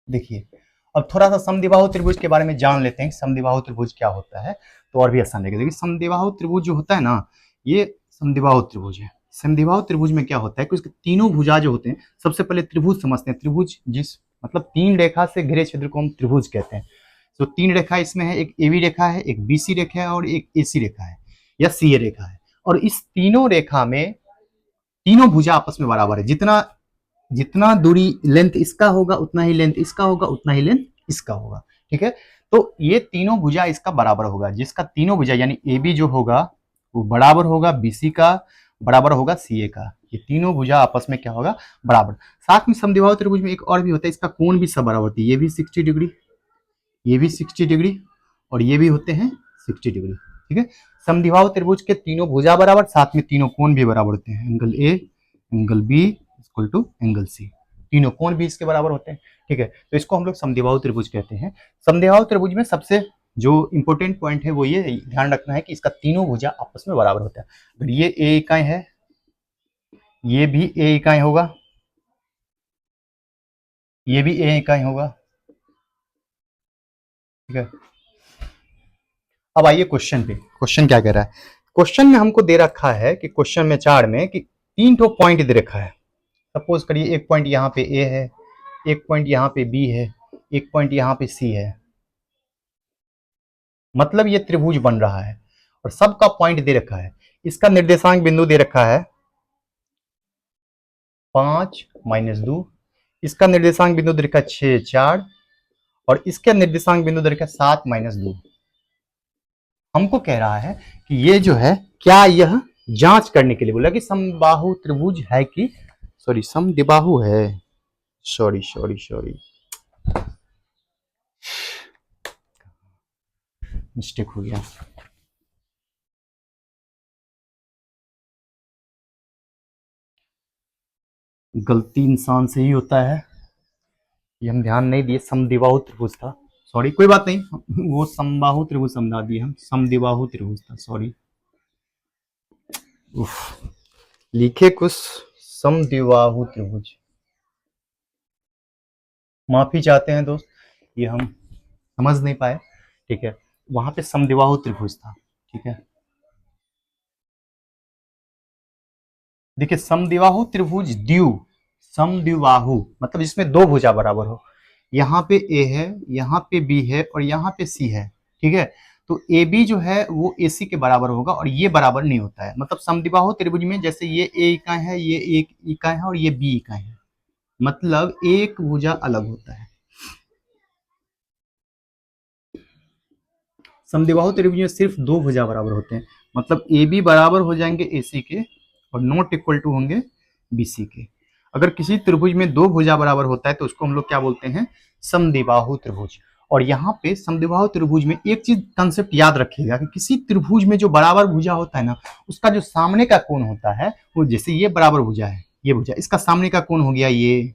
देखिए अब थोड़ा सा समद्विबाहु त्रिभुज के बारे में जान लेते हैं, समद्विबाहु त्रिभुज क्या होता है, तो और भी आसान लगेगा। देखिए समद्विबाहु त्रिभुज जो होता है ना, ये समद्विबाहु त्रिभुज है। समद्विबाहु त्रिभुज में क्या होता है कि उसके तीनों भुजा जो होते हैं, सबसे पहले त्रिभुज समझते हैं। त्रिभुज जिस मतलब तीन रेखा से घिरे क्षेत्र को हम त्रिभुज कहते हैं। तो तीन रेखा इसमें है, एक एबी रेखा है, एक बीसी रेखा है और एक एसी रेखा है या सीए रेखा है। और इस तीनों रेखा में तीनों भुजा आपस में बराबर है, जितना जितना दूरी लेंथ इसका होगा उतना ही लेंथ इसका होगा, उतना ही लेंथ इसका होगा, ठीक है। तो ये तीनों भुजा इसका बराबर होगा, जिसका तीनों भुजा यानी ए बी जो होगा वो बराबर होगा बीसी का, बराबर होगा सीए का। ये तीनों भुजा आपस में क्या होगा, बराबर। साथ में समद्विबाहु त्रिभुज में एक और भी होता है, इसका कोण भी सब बराबर होती है, ये भी 60 डिग्री, ये भी 60 डिग्री और ये भी होते हैं 60 डिग्री, ठीक है। समद्विबाहु त्रिभुज के तीनों भुजा बराबर, साथ में तीनों कोण भी बराबर होते हैं, angle A, angle B equal to angle C, तीनों कोण भी इसके बराबर होते हैं, ठीक है। तो इसको हम लोग समद्विबाहु त्रिभुज कहते हैं। समद्विबाहु त्रिभुज में सबसे जो इंपॉर्टेंट पॉइंट है वो ये ध्यान रखना है कि इसका तीनों भुजा आपस में बराबर होता है। अगर ये ए इकाई है, ये भी ए इकाई होगा, ये भी ए इकाई होगा, ठीक है। अब आइए क्वेश्चन पे, क्वेश्चन क्या कह रहा है। क्वेश्चन में हमको दे रखा है कि क्वेश्चन में 4 में कि 3 ठो पॉइंट दे रखा है। सपोज करिए एक पॉइंट यहाँ पे ए है, एक पॉइंट यहाँ पे बी है, एक पॉइंट यहाँ पे सी है, मतलब ये त्रिभुज बन रहा है और सबका पॉइंट दे रखा है। इसका निर्देशांक बिंदु दे रखा है 5 - 2, इसका निर्देशांक बिंदु दे रखा है 6 4 और इसका निर्देशांक बिंदु दे रखा है 7 - 2। हमको कह रहा है कि ये जो है क्या, यह जांच करने के लिए बोला कि समबाहु त्रिभुज है कि सॉरी समद्विबाहु है, सॉरी सॉरी सॉरी मिस्टेक हो गया। गलती इंसान से ही होता है, ये हम ध्यान नहीं दिए, समद्विबाहु त्रिभुज था, सॉरी कोई बात नहीं, वो समबाहु त्रिभुज समझा दिए हम, समद्विबाहु त्रिभुज था, सॉरी। लिखे कुछ समद्विबाहु त्रिभुज, माफी चाहते हैं दोस्त, ये हम समझ नहीं पाए, ठीक है। वहां पे समद्विबाहु त्रिभुज था, ठीक है। देखिए समद्विबाहु त्रिभुज द्वि, समद्विबाहु मतलब जिसमें दो भुजा बराबर हो, यहाँ पे ए है, यहाँ पे बी है और यहाँ पे सी है, ठीक है। तो ए बी जो है वो ए सी के बराबर होगा और ये बराबर नहीं होता है। मतलब समद्विबाहु त्रिभुज में जैसे ये ए इकाई है, ये एक इकाई है और ये बी इकाई है, मतलब एक भुजा अलग होता है। समद्विबाहु त्रिभुज में सिर्फ दो भुजा बराबर होते हैं, मतलब ए बी बराबर हो जाएंगे ए सी के और नॉट इक्वल टू होंगे बी सी के। अगर किसी त्रिभुज में दो भुजा बराबर होता है तो उसको हम लोग क्या बोलते हैं, समद्विबाहु त्रिभुज। और यहाँ पे समद्विबाहु त्रिभुज में एक चीज कंसेप्ट याद रखिएगा कि किसी त्रिभुज में जो बराबर भुजा होता है ना, उसका जो सामने का कोण होता है वो, जैसे ये बराबर भुजा है, ये भुजा, इसका सामने का कोण हो गया ये,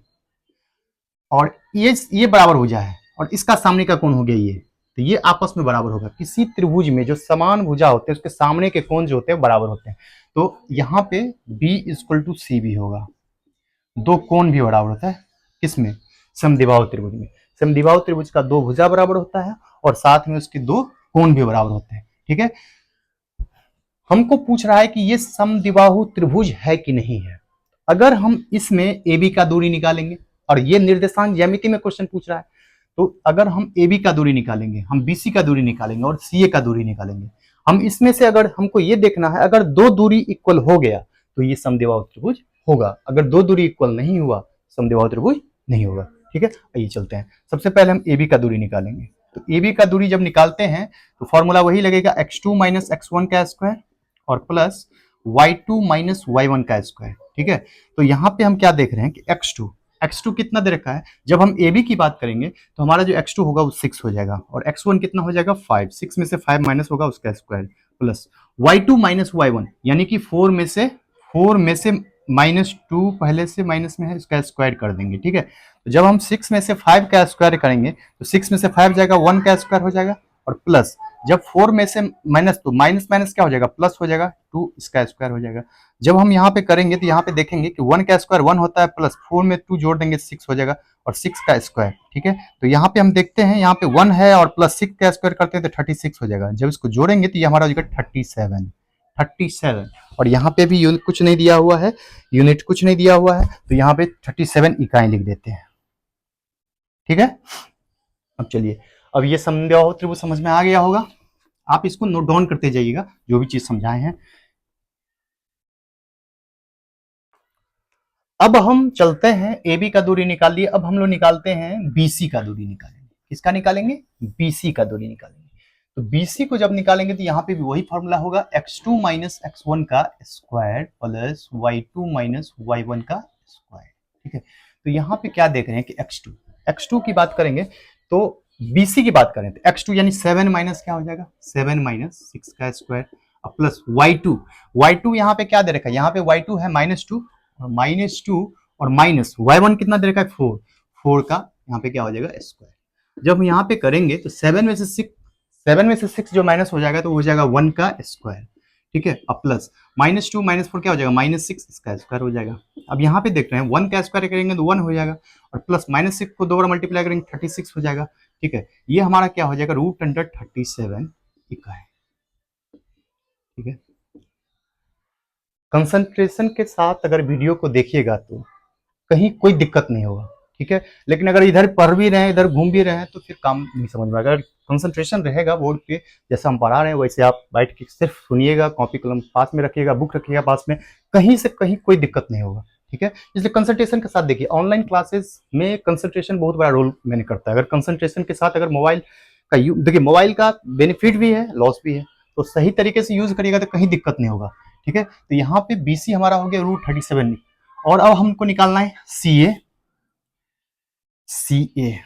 और ये बराबर भुजा है और इसका सामने का कोण हो गया ये, तो ये आपस में बराबर होगा। किसी त्रिभुज में जो समान भुजा होते हैं उसके सामने के कोण जो होते हैं बराबर होते हैं। तो यहाँ पे B इक्वल टू सी भी होगा, दो कोण भी बराबर होता है किसमें, समद्विबाहु त्रिभुज में। समद्विबाहु त्रिभुज का दो भुजा बराबर होता है और साथ में उसके दो कोण भी बराबर होते हैं। ठीक है, हमको पूछ रहा है कि ये समद्विबाहु त्रिभुज है कि नहीं है। अगर हम इसमें ए बी का दूरी निकालेंगे, और ये निर्देशांक ज्यामिति में क्वेश्चन पूछ रहा है, तो अगर हम ए बी का दूरी निकालेंगे, हम बी सी का दूरी निकालेंगे और सी ए का दूरी निकालेंगे, हम इसमें से अगर हमको ये देखना है अगर दो दूरी इक्वल हो गया तो ये समद्विबाहु त्रिभुज होगा, अगर दो दूरी इक्वल नहीं हुआ समद्विबाहु त्रिभुज नहीं होगा। ठीक है, आइए चलते हैं। सबसे पहले हम ए बी का दूरी निकालेंगे। तो ए बी का दूरी जब निकालते हैं तो फॉर्मूला वही लगेगा x2 माइनस x1 का स्क्वायर और प्लस y2 माइनस y1 का स्क्वायर। ठीक है, तो यहाँ पे हम क्या देख रहे हैं कि x2 कितना दे रखा है। जब हम ए बी की बात करेंगे तो हमारा जो x2 होगा वो 6 हो जाएगा और x1 कितना हो जाएगा 5, 6 में से 5 माइनस होगा उसका square plus y2 minus y1 यानी कि 4 में से -2 पहले से माइनस में है, इसका स्क्वायर कर देंगे। ठीक है, तो जब हम 6 में से 5 का स्क्वायर करेंगे तो 6 में से 5 जाएगा 1 का स्क्वायर हो जाएगा और प्लस जब 4 में से माइनस तो माइनस माइनस क्या हो जाएगा प्लस हो जाएगा 2 इसका स्क्वायर हो जाएगा। जब हम यहाँ पे करेंगे तो यहाँ पे देखेंगे कि 1 का स्क्वायर 1 होता है प्लस 4 में 2 जोड़ देंगे 6 हो जाएगा और 6 का स्क्वायर। ठीक है, तो यहाँ पे हम देखते हैं यहाँ पे 1 है और प्लस 6 का स्क्वायर करते हैं तो 36 हो जाएगा। जब इसको जोड़ेंगे तो ये हमारा हो जाएगा 37 और यहाँ पे भी यूनिट कुछ नहीं दिया हुआ है, तो यहाँ पे 37 इकाई लिख देते हैं। ठीक है, अब चलिए, अब ये समद्विबाहु त्रिभुज समझ में आ गया होगा। आप इसको नोट डाउन करते जाइएगा जो भी चीज समझाए हैं। अब हम चलते हैं ए बी का दूरी निकाल लिए, अब हम लोग निकालते हैं बीसी का दूरी निकालेंगे। किसका निकालेंगे? बीसी का दूरी निकालेंगे। तो बीसी को जब निकालेंगे तो यहाँ पे भी वही फॉर्मूला होगा x2 माइनस x1 का square plus y2 minus y1 का स्क्वायर। ठीक है, तो यहाँ पे क्या देख रहे हैं कि x2 की बात करेंगे तो बीसी की बात करें तो x2 यानी 7 माइनस क्या हो जाएगा 7 माइनस 6 का स्क्वायर प्लस y2 यहाँ पे क्या दे रखा है, यहाँ पे y2 है -2 और माइनस y1 कितना दे रखा है 4 का यहाँ पे क्या हो जाएगा स्क्वायर। जब हम यहाँ पे करेंगे तो 7 में से 6 जो माइनस हो जाएगा तो हो जाएगा 1 का स्क्वायर। ठीक है, अब प्लस -2 -4 क्या हो जाएगा -6 इसका स्क्वायर हो जाएगा। अब यहाँ पे देख रहे हैं 1 का स्क्वायर करेंगे तो 1 हो जाएगा और प्लस -6 को 2 बार मल्टीप्लाई करेंगे 36 हो जाएगा। ठीक है, ये हमारा क्या हो जाएगा √37 इकाई। ठीक है, कंसंट्रेशन के साथ अगर वीडियो को देखिएगा तो कहीं कोई दिक्कत नहीं होगा। ठीक है, लेकिन अगर इधर पढ़ भी रहे हैं इधर घूम भी रहे हैं तो फिर काम नहीं समझ में आएगा। अगर कंसंट्रेशन रहेगा बोर्ड पे जैसा हम पढ़ा रहे हैं वैसे आप बैठ के सिर्फ सुनिएगा, कॉपी कलम पास में रखिएगा, बुक रखिएगा पास में, कहीं से कहीं कोई दिक्कत नहीं होगा। ठीक है, इसलिए कंसंट्रेशन के साथ देखिए, ऑनलाइन क्लासेस में कंसंट्रेशन बहुत बड़ा रोल मैंने करता है। अगर कंसंट्रेशन के साथ अगर मोबाइल का देखिए, मोबाइल का बेनिफिट भी है लॉस भी है, तो सही तरीके से यूज करिएगा तो कहीं दिक्कत नहीं होगा। ठीक है, तो यहाँ पे बीसी हमारा हो गया √37 और अब हमको निकालना है सी ए।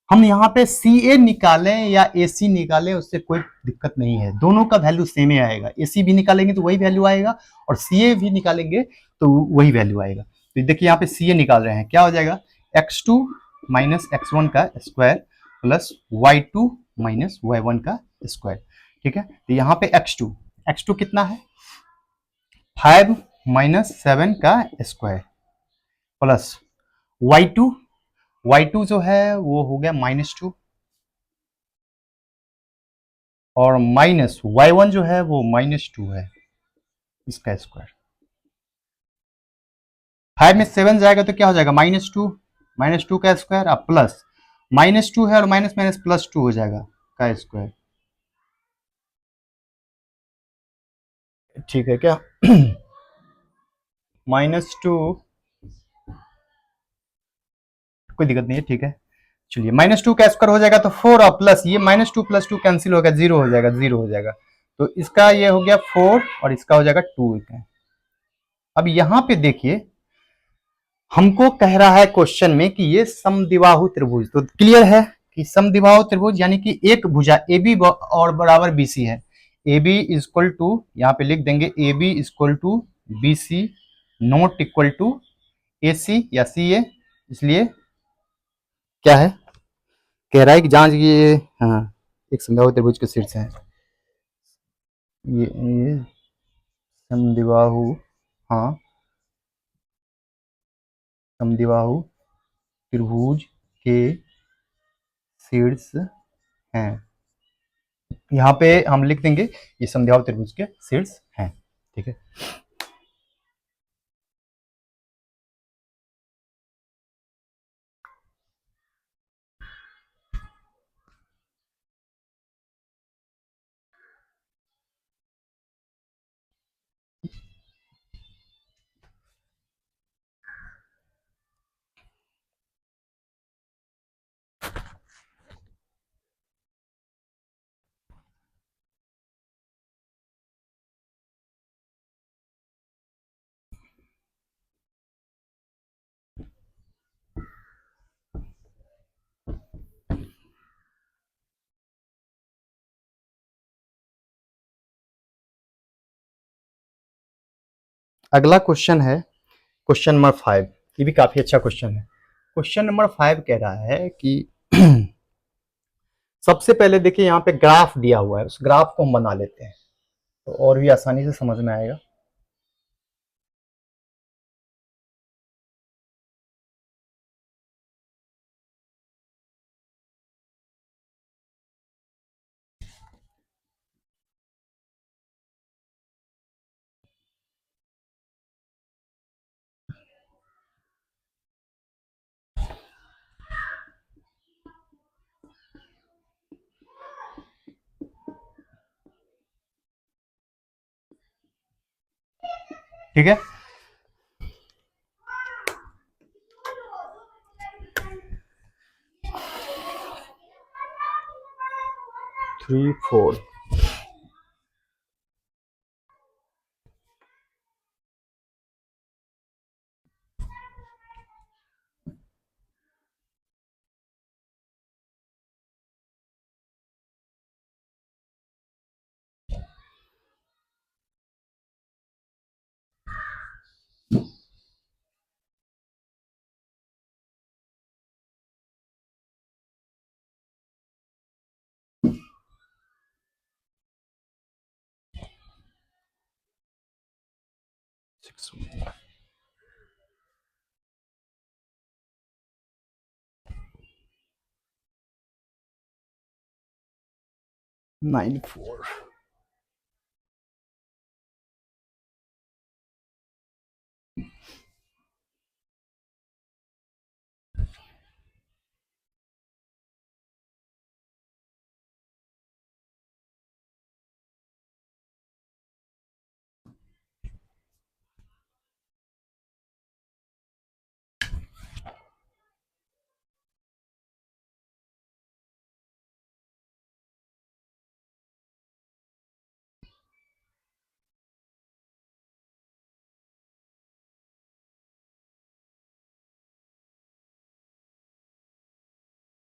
हम यहाँ पे सी ए निकालें या ए सी निकालें उससे कोई दिक्कत नहीं है, दोनों का वैल्यू सेम ही आएगा। ए सी भी निकालेंगे तो वही वैल्यू आएगा और सी ए भी निकालेंगे तो वही वैल्यू आएगा। तो देखिए यहाँ पे सी ए निकाल रहे हैं, क्या हो जाएगा x2 माइनस x1 का square plus y2 minus y1 का स्क्वायर। ठीक है, तो यहाँ पे x2 कितना है 5 माइनस 7 का स्क्वायर प्लस y2 जो है वो हो गया -2 और माइनस y1 जो है वो -2 है इसका स्क्वायर। 5 में 7 जाएगा तो क्या हो जाएगा -2 का स्क्वायर अब प्लस -2 है और माइनस माइनस +2 हो जाएगा का स्क्वायर। ठीक है क्या -2 कोई दिक्कत नहीं है। ठीक है, चलिए -2 का स्क्वायर हो जाएगा तो 4 और प्लस ये -2 + 2 कैंसिल हो गया 0 हो जाएगा तो इसका ये हो गया 4 और इसका हो जाएगा 2। अब यहां पे देखिए हमको कह रहा है क्वेश्चन में कि ये समद्विबाहु त्रिभुज, तो क्लियर है कि समद्विबाहु त्रिभुज यानी कि एक भुजा ए बी और बराबर बी सी है। ए बी इक्वल टू यहाँ पे लिख देंगे A B equal to B C not equal to A C या सी ए। इसलिए क्या है कह रहा है कि जांच ये हाँ एक समद्विबाहु त्रिभुज के शीर्ष है ये समद्विबाहु हाँ समद्विबाहु त्रिभुज के शीर्ष हैं। यहाँ पे हम लिख देंगे ये समद्विबाहु त्रिभुज के शीर्ष हैं। ठीक है, अगला क्वेश्चन है क्वेश्चन नंबर 5। ये भी काफी अच्छा क्वेश्चन है। क्वेश्चन नंबर 5 कह रहा है कि सबसे पहले देखिए यहाँ पे ग्राफ दिया हुआ है, उस ग्राफ को हम बना लेते हैं तो और भी आसानी से समझ में आएगा। ठीक है, थ्री फोर नाइन फोर।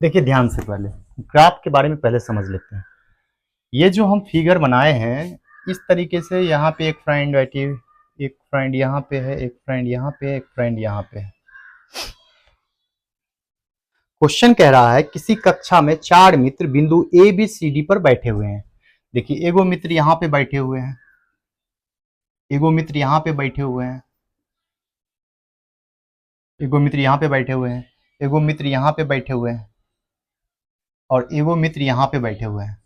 देखिए ध्यान से पहले ग्राफ के बारे में पहले समझ लेते हैं। ये जो हम फिगर बनाए हैं इस तरीके से, यहाँ पे एक फ्रेंड बैठी, एक फ्रेंड यहाँ पे है, एक फ्रेंड यहाँ पे है, एक फ्रेंड यहाँ पे है। क्वेश्चन कह रहा है किसी कक्षा में 4 मित्र बिंदु ए बी सी डी पर बैठे हुए हैं। देखिए एगो मित्र यहाँ पे बैठे हुए हैं, एगो मित्र यहाँ पे बैठे हुए हैं, एगो मित्र यहाँ पे बैठे हुए हैं, एगो मित्र यहाँ पे बैठे हुए हैं और एगो मित्र यहाँ पे बैठे हुए हैं।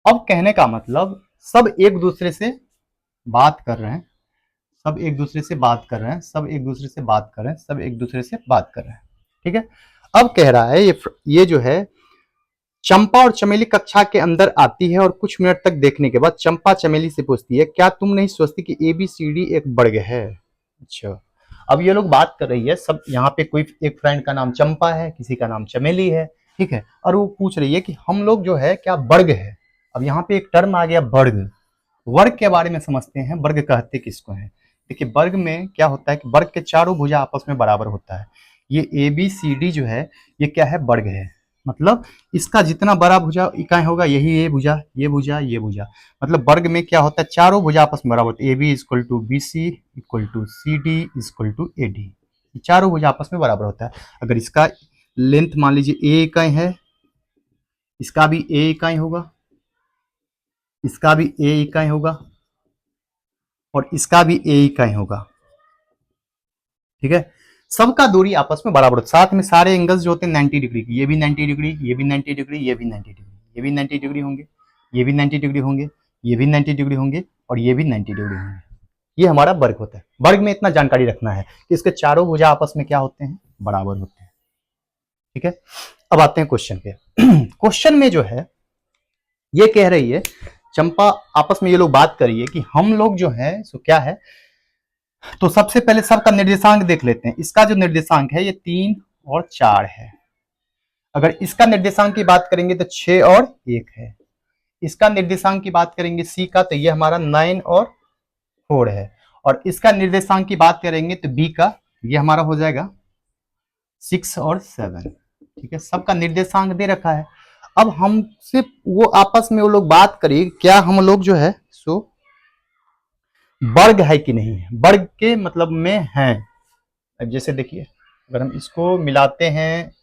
अब कहने का मतलब सब एक दूसरे से बात कर रहे हैं, सब एक दूसरे से बात कर रहे हैं, सब एक दूसरे से बात कर रहे हैं, सब एक दूसरे से बात कर रहे हैं। ठीक है, अब कह रहा है ये जो है चंपा और चमेली कक्षा के अंदर आती है और कुछ मिनट तक देखने के बाद चंपा चमेली से पूछती है क्या तुम नहीं सोचती कि ए बी सी डी एक वर्ग है। अच्छा, अब ये लोग बात कर रही है, सब यहाँ पे कोई एक फ्रेंड का नाम चंपा है, किसी का नाम चमेली है, ठीक है, और वो पूछ रही है कि हम लोग जो है क्या वर्ग है। अब यहाँ पे एक टर्म आ गया वर्ग। वर्ग के बारे में समझते हैं, वर्ग कहते किसको है। देखिए वर्ग में क्या होता है कि वर्ग के चारों भुजा आपस में बराबर होता है। ये ए बी सी डी जो है ये क्या है, वर्ग है। मतलब इसका जितना बड़ा भुजा इकाई होगा यही ये भुजा, ये भुजा, ये भुजा। मतलब वर्ग में क्या होता है, चारों भुजा आपस में बराबर होती है। A B equal to B C equal to C D equal to A D, चारों भुजा आपस में बराबर होता है। अगर इसका लेंथ मान लीजिए ए इकाई है, इसका भी ए इकाई होगा, इसका भी ए इकाई होगा और इसका भी ए इकाई होगा। ठीक है, सबका दूरी आपस में बराबर होता है। साथ में सारे एंगल्स जो होते हैं 90 डिग्री की, ये भी 90 डिग्री, ये भी 90 डिग्री, ये भी 90 डिग्री, ये भी 90 डिग्री होंगे, ये भी 90 डिग्री होंगे, ये भी 90 डिग्री होंगे और ये भी 90 डिग्री होंगे। ये हमारा वर्ग होता है। वर्ग में इतना जानकारी रखना है कि इसके चारों भुजा आपस में क्या होते हैं, बराबर होते हैं। ठीक है, अब आते हैं क्वेश्चन पे। क्वेश्चन में जो है ये कह रही है चंपा, आपस में ये लोग बात करिए कि हम लोग जो है सो क्या है, तो सबसे पहले सबका निर्देशांक देख लेते हैं। इसका जो निर्देशांक है ये 3 और 4 है। अगर इसका निर्देशांक की बात करेंगे तो 6 और 1 है। इसका निर्देशांक की बात करेंगे सी का, तो ये हमारा 9 और 4 है। और इसका निर्देशांक की बात करेंगे तो बी का, ये हमारा हो जाएगा 6 और 7। ठीक है, सबका निर्देशांक दे रखा है। अब हमसे वो आपस में वो लोग बात करिए क्या हम लोग जो है सो वर्ग है कि नहीं है, वर्ग के मतलब में है। अब जैसे देखिए, अगर हम इसको मिलाते हैं,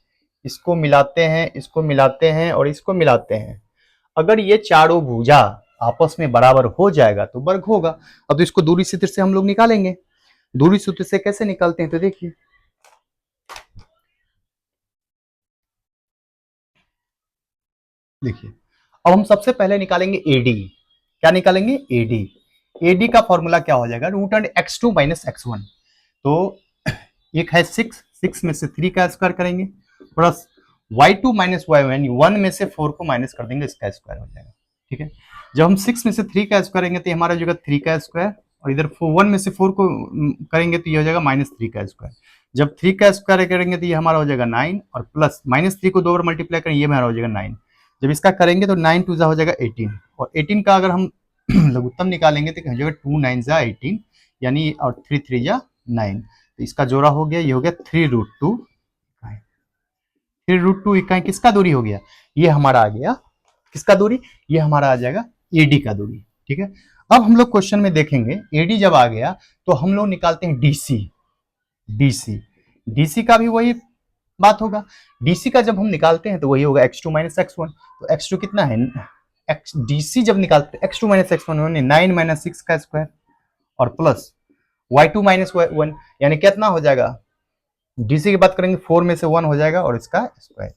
इसको मिलाते हैं, इसको मिलाते हैं और इसको मिलाते हैं, अगर ये चारों भुजा आपस में बराबर हो जाएगा तो वर्ग होगा। अब तो इसको दूरी सूत्र से हम लोग निकालेंगे। दूरी सूत्र से कैसे निकालते हैं तो देखिए, अब हम सबसे पहले निकालेंगे एडी। क्या निकालेंगे, एडी। एडी का फॉर्मूला क्या हो जाएगा, root under x2 minus x1। तो एक है 6, 6 में से 3 का स्क्वायर करेंगे, प्लस y2 माइनस y1, 1 में से 4 को माइनस कर देंगे, इसका स्क्वायर हो जाएगा। ठीक है, जब हम 6 में से 3 का स्क्वायर करेंगे तो हमारा हो जाएगा 3 का स्क्वायर, और इधर 1 में से 4 को करेंगे तो ये हो जाएगा -3 का स्क्वायर। जब 3 का स्क्वायर करेंगे तो ये हमारा हो जाएगा 9, और प्लस -3 को 2 बार मल्टीप्लाई करेंगे, ये हमारा हो जाएगा 9। जब इसका करेंगे तो 9 टू जा हो जाएगा 18, और 18 का अगर हम लघुत्तम निकालेंगे तो हो जाएगा 2 9 जा 18, यानी और 3 3 जा 9। तो इसका जोड़ा हो गया, ये हो गया 3√2 इकाई। 3√2 इकाई किसका दूरी हो गया, ये हमारा आ गया किसका दूरी, ये हमारा आ जाएगा एडी का दूरी। ठीक है, अब हम लोग क्वेश्चन में देखेंगे एडी जब आ गया तो हम लोग निकालते हैं डीसी। डीसी, डीसी का भी वही बात होगा। डीसी का जब हम निकालते हैं तो वही होगा x2 माइनस x1। तो x2 कितना है, डीसी जब निकालते हैं x2 माइनस x1 होने 9 माइनस 6 का स्क्वायर, और प्लस y2 माइनस y1, यानी कितना हो जाएगा, डीसी की बात करेंगे 4 में से 1 हो जाएगा और इसका स्क्वायर।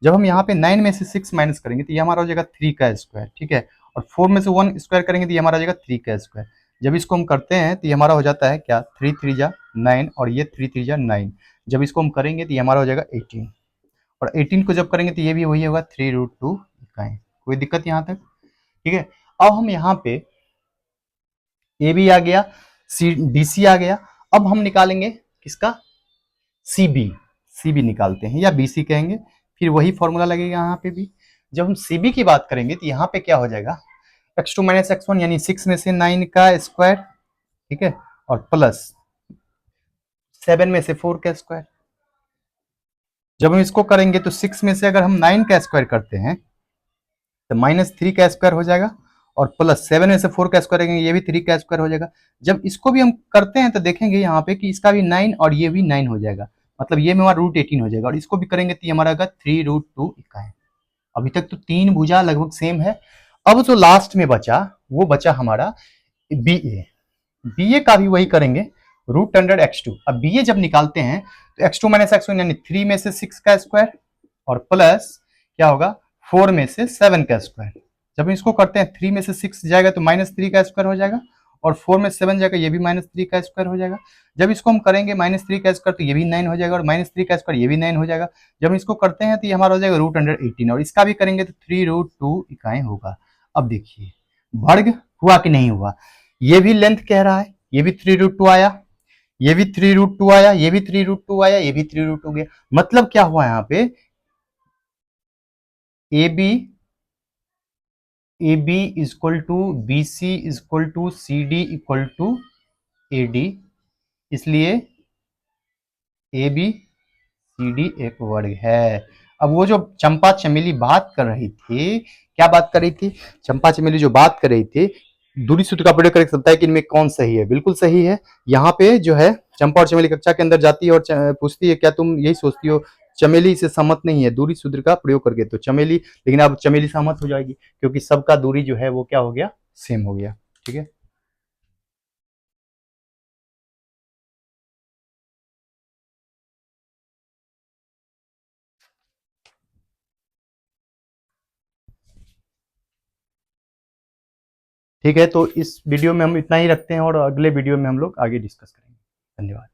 जब हम यहाँ पे 9 में से 6 माइनस करेंगे तो ये हमारा हो जाएगा 3 का स्क्वायर। ठीक है, और 4 में से 1 स्क्वायर करेंगे तो ये हमारा हो जाएगा 3 का स्क्वायर। जब इसको हम करते हैं तो ये हमारा हो जाता है क्या, 3 3 जा 9, और ये 3 3 जा 9। जब इसको हम करेंगे तो ये हमारा हो जाएगा 18, और 18 को जब करेंगे तो ये भी वही होगा 3√2 इकाई। कोई दिक्कत यहाँ तक। ठीक है, अब हम यहाँ पे ए भी आ गया, सी डी सी आ गया। अब हम निकालेंगे किसका, सी बी। सी बी निकालते हैं, या बी सी कहेंगे, फिर वही फॉर्मूला लगेगा यहाँ पे भी। जब हम सी बी की बात करेंगे तो यहाँ पे क्या हो जाएगा, x2 माइनस x1, यानी 6 में से 9 का स्क्वायर, ठीक है, और प्लस 7 में से 4 का स्क्वायर। जब हम इसको करेंगे तो 6 में से अगर हम 9 का स्क्वायर करते हैं तो -3 का स्क्वायर हो जाएगा, और प्लस 7 में से 4 का स्क्वायर करेंगे, ये भी 3 का स्क्वायर हो जाएगा। जब इसको भी हम करते हैं तो देखेंगे यहाँ पे कि इसका भी 9 और ये भी 9 हो जाएगा, मतलब ये हमारा √18 हो जाएगा, और इसको भी करेंगे तो ये हमारा 3√2 इकाई। अभी तक तो 3 भुजा लगभग सेम है। अब जो लास्ट में बचा वो बचा हमारा बी ए। बी ए का भी वही करेंगे, √x2। अब बी ए जब निकालते हैं तो x2 माइनस x1, यानी 3 में से 6 का स्क्वायर, और प्लस क्या होगा 4 में से 7 का स्क्वायर। जब इसको करते हैं 3 में से 6 जाएगा तो -3 का स्क्वायर हो जाएगा, और 4 में 7 जाएगा, ये भी -3 का स्क्वायर हो जाएगा। जब इसको हम करेंगे -3 का स्क्वायर तो ये भी 9 हो जाएगा, और -3 का स्क्वायर ये भी 9 हो जाएगा। जब इसको करते हैं तो ये हमारा हो जाएगा √18, और इसका भी करेंगे तो 3√2 इकाई होगा। अब देखिए वर्ग हुआ कि नहीं हुआ, ये भी लेंथ कह रहा है, ये भी 3√2 आया, ये भी 3√2 आया, ये भी 3√2 आया, ये भी 3√2 गया। मतलब क्या हुआ यहाँ पे, A B equal to B C equal to C D equal to A D, इसलिए ए बी सी डी एक वर्ग है। अब वो जो चंपा चमेली बात कर रही थी, क्या बात कर रही थी, चंपा चमेली जो बात कर रही थी, दूरी सूत्र का प्रयोग करके सकता है कि इनमें कौन सही है, बिल्कुल सही है। यहाँ पे जो है चंपा और चमेली कक्षा के अंदर जाती है और पूछती है क्या तुम यही सोचती हो, चमेली इसे सहमत नहीं है दूरी सूत्र का प्रयोग करके, तो चमेली, लेकिन अब चमेली सहमत हो जाएगी क्योंकि सबका दूरी जो है वो क्या हो गया, सेम हो गया। ठीक है। ठीक है, तो इस वीडियो में हम इतना ही रखते हैं और अगले वीडियो में हम लोग आगे डिस्कस करेंगे। धन्यवाद।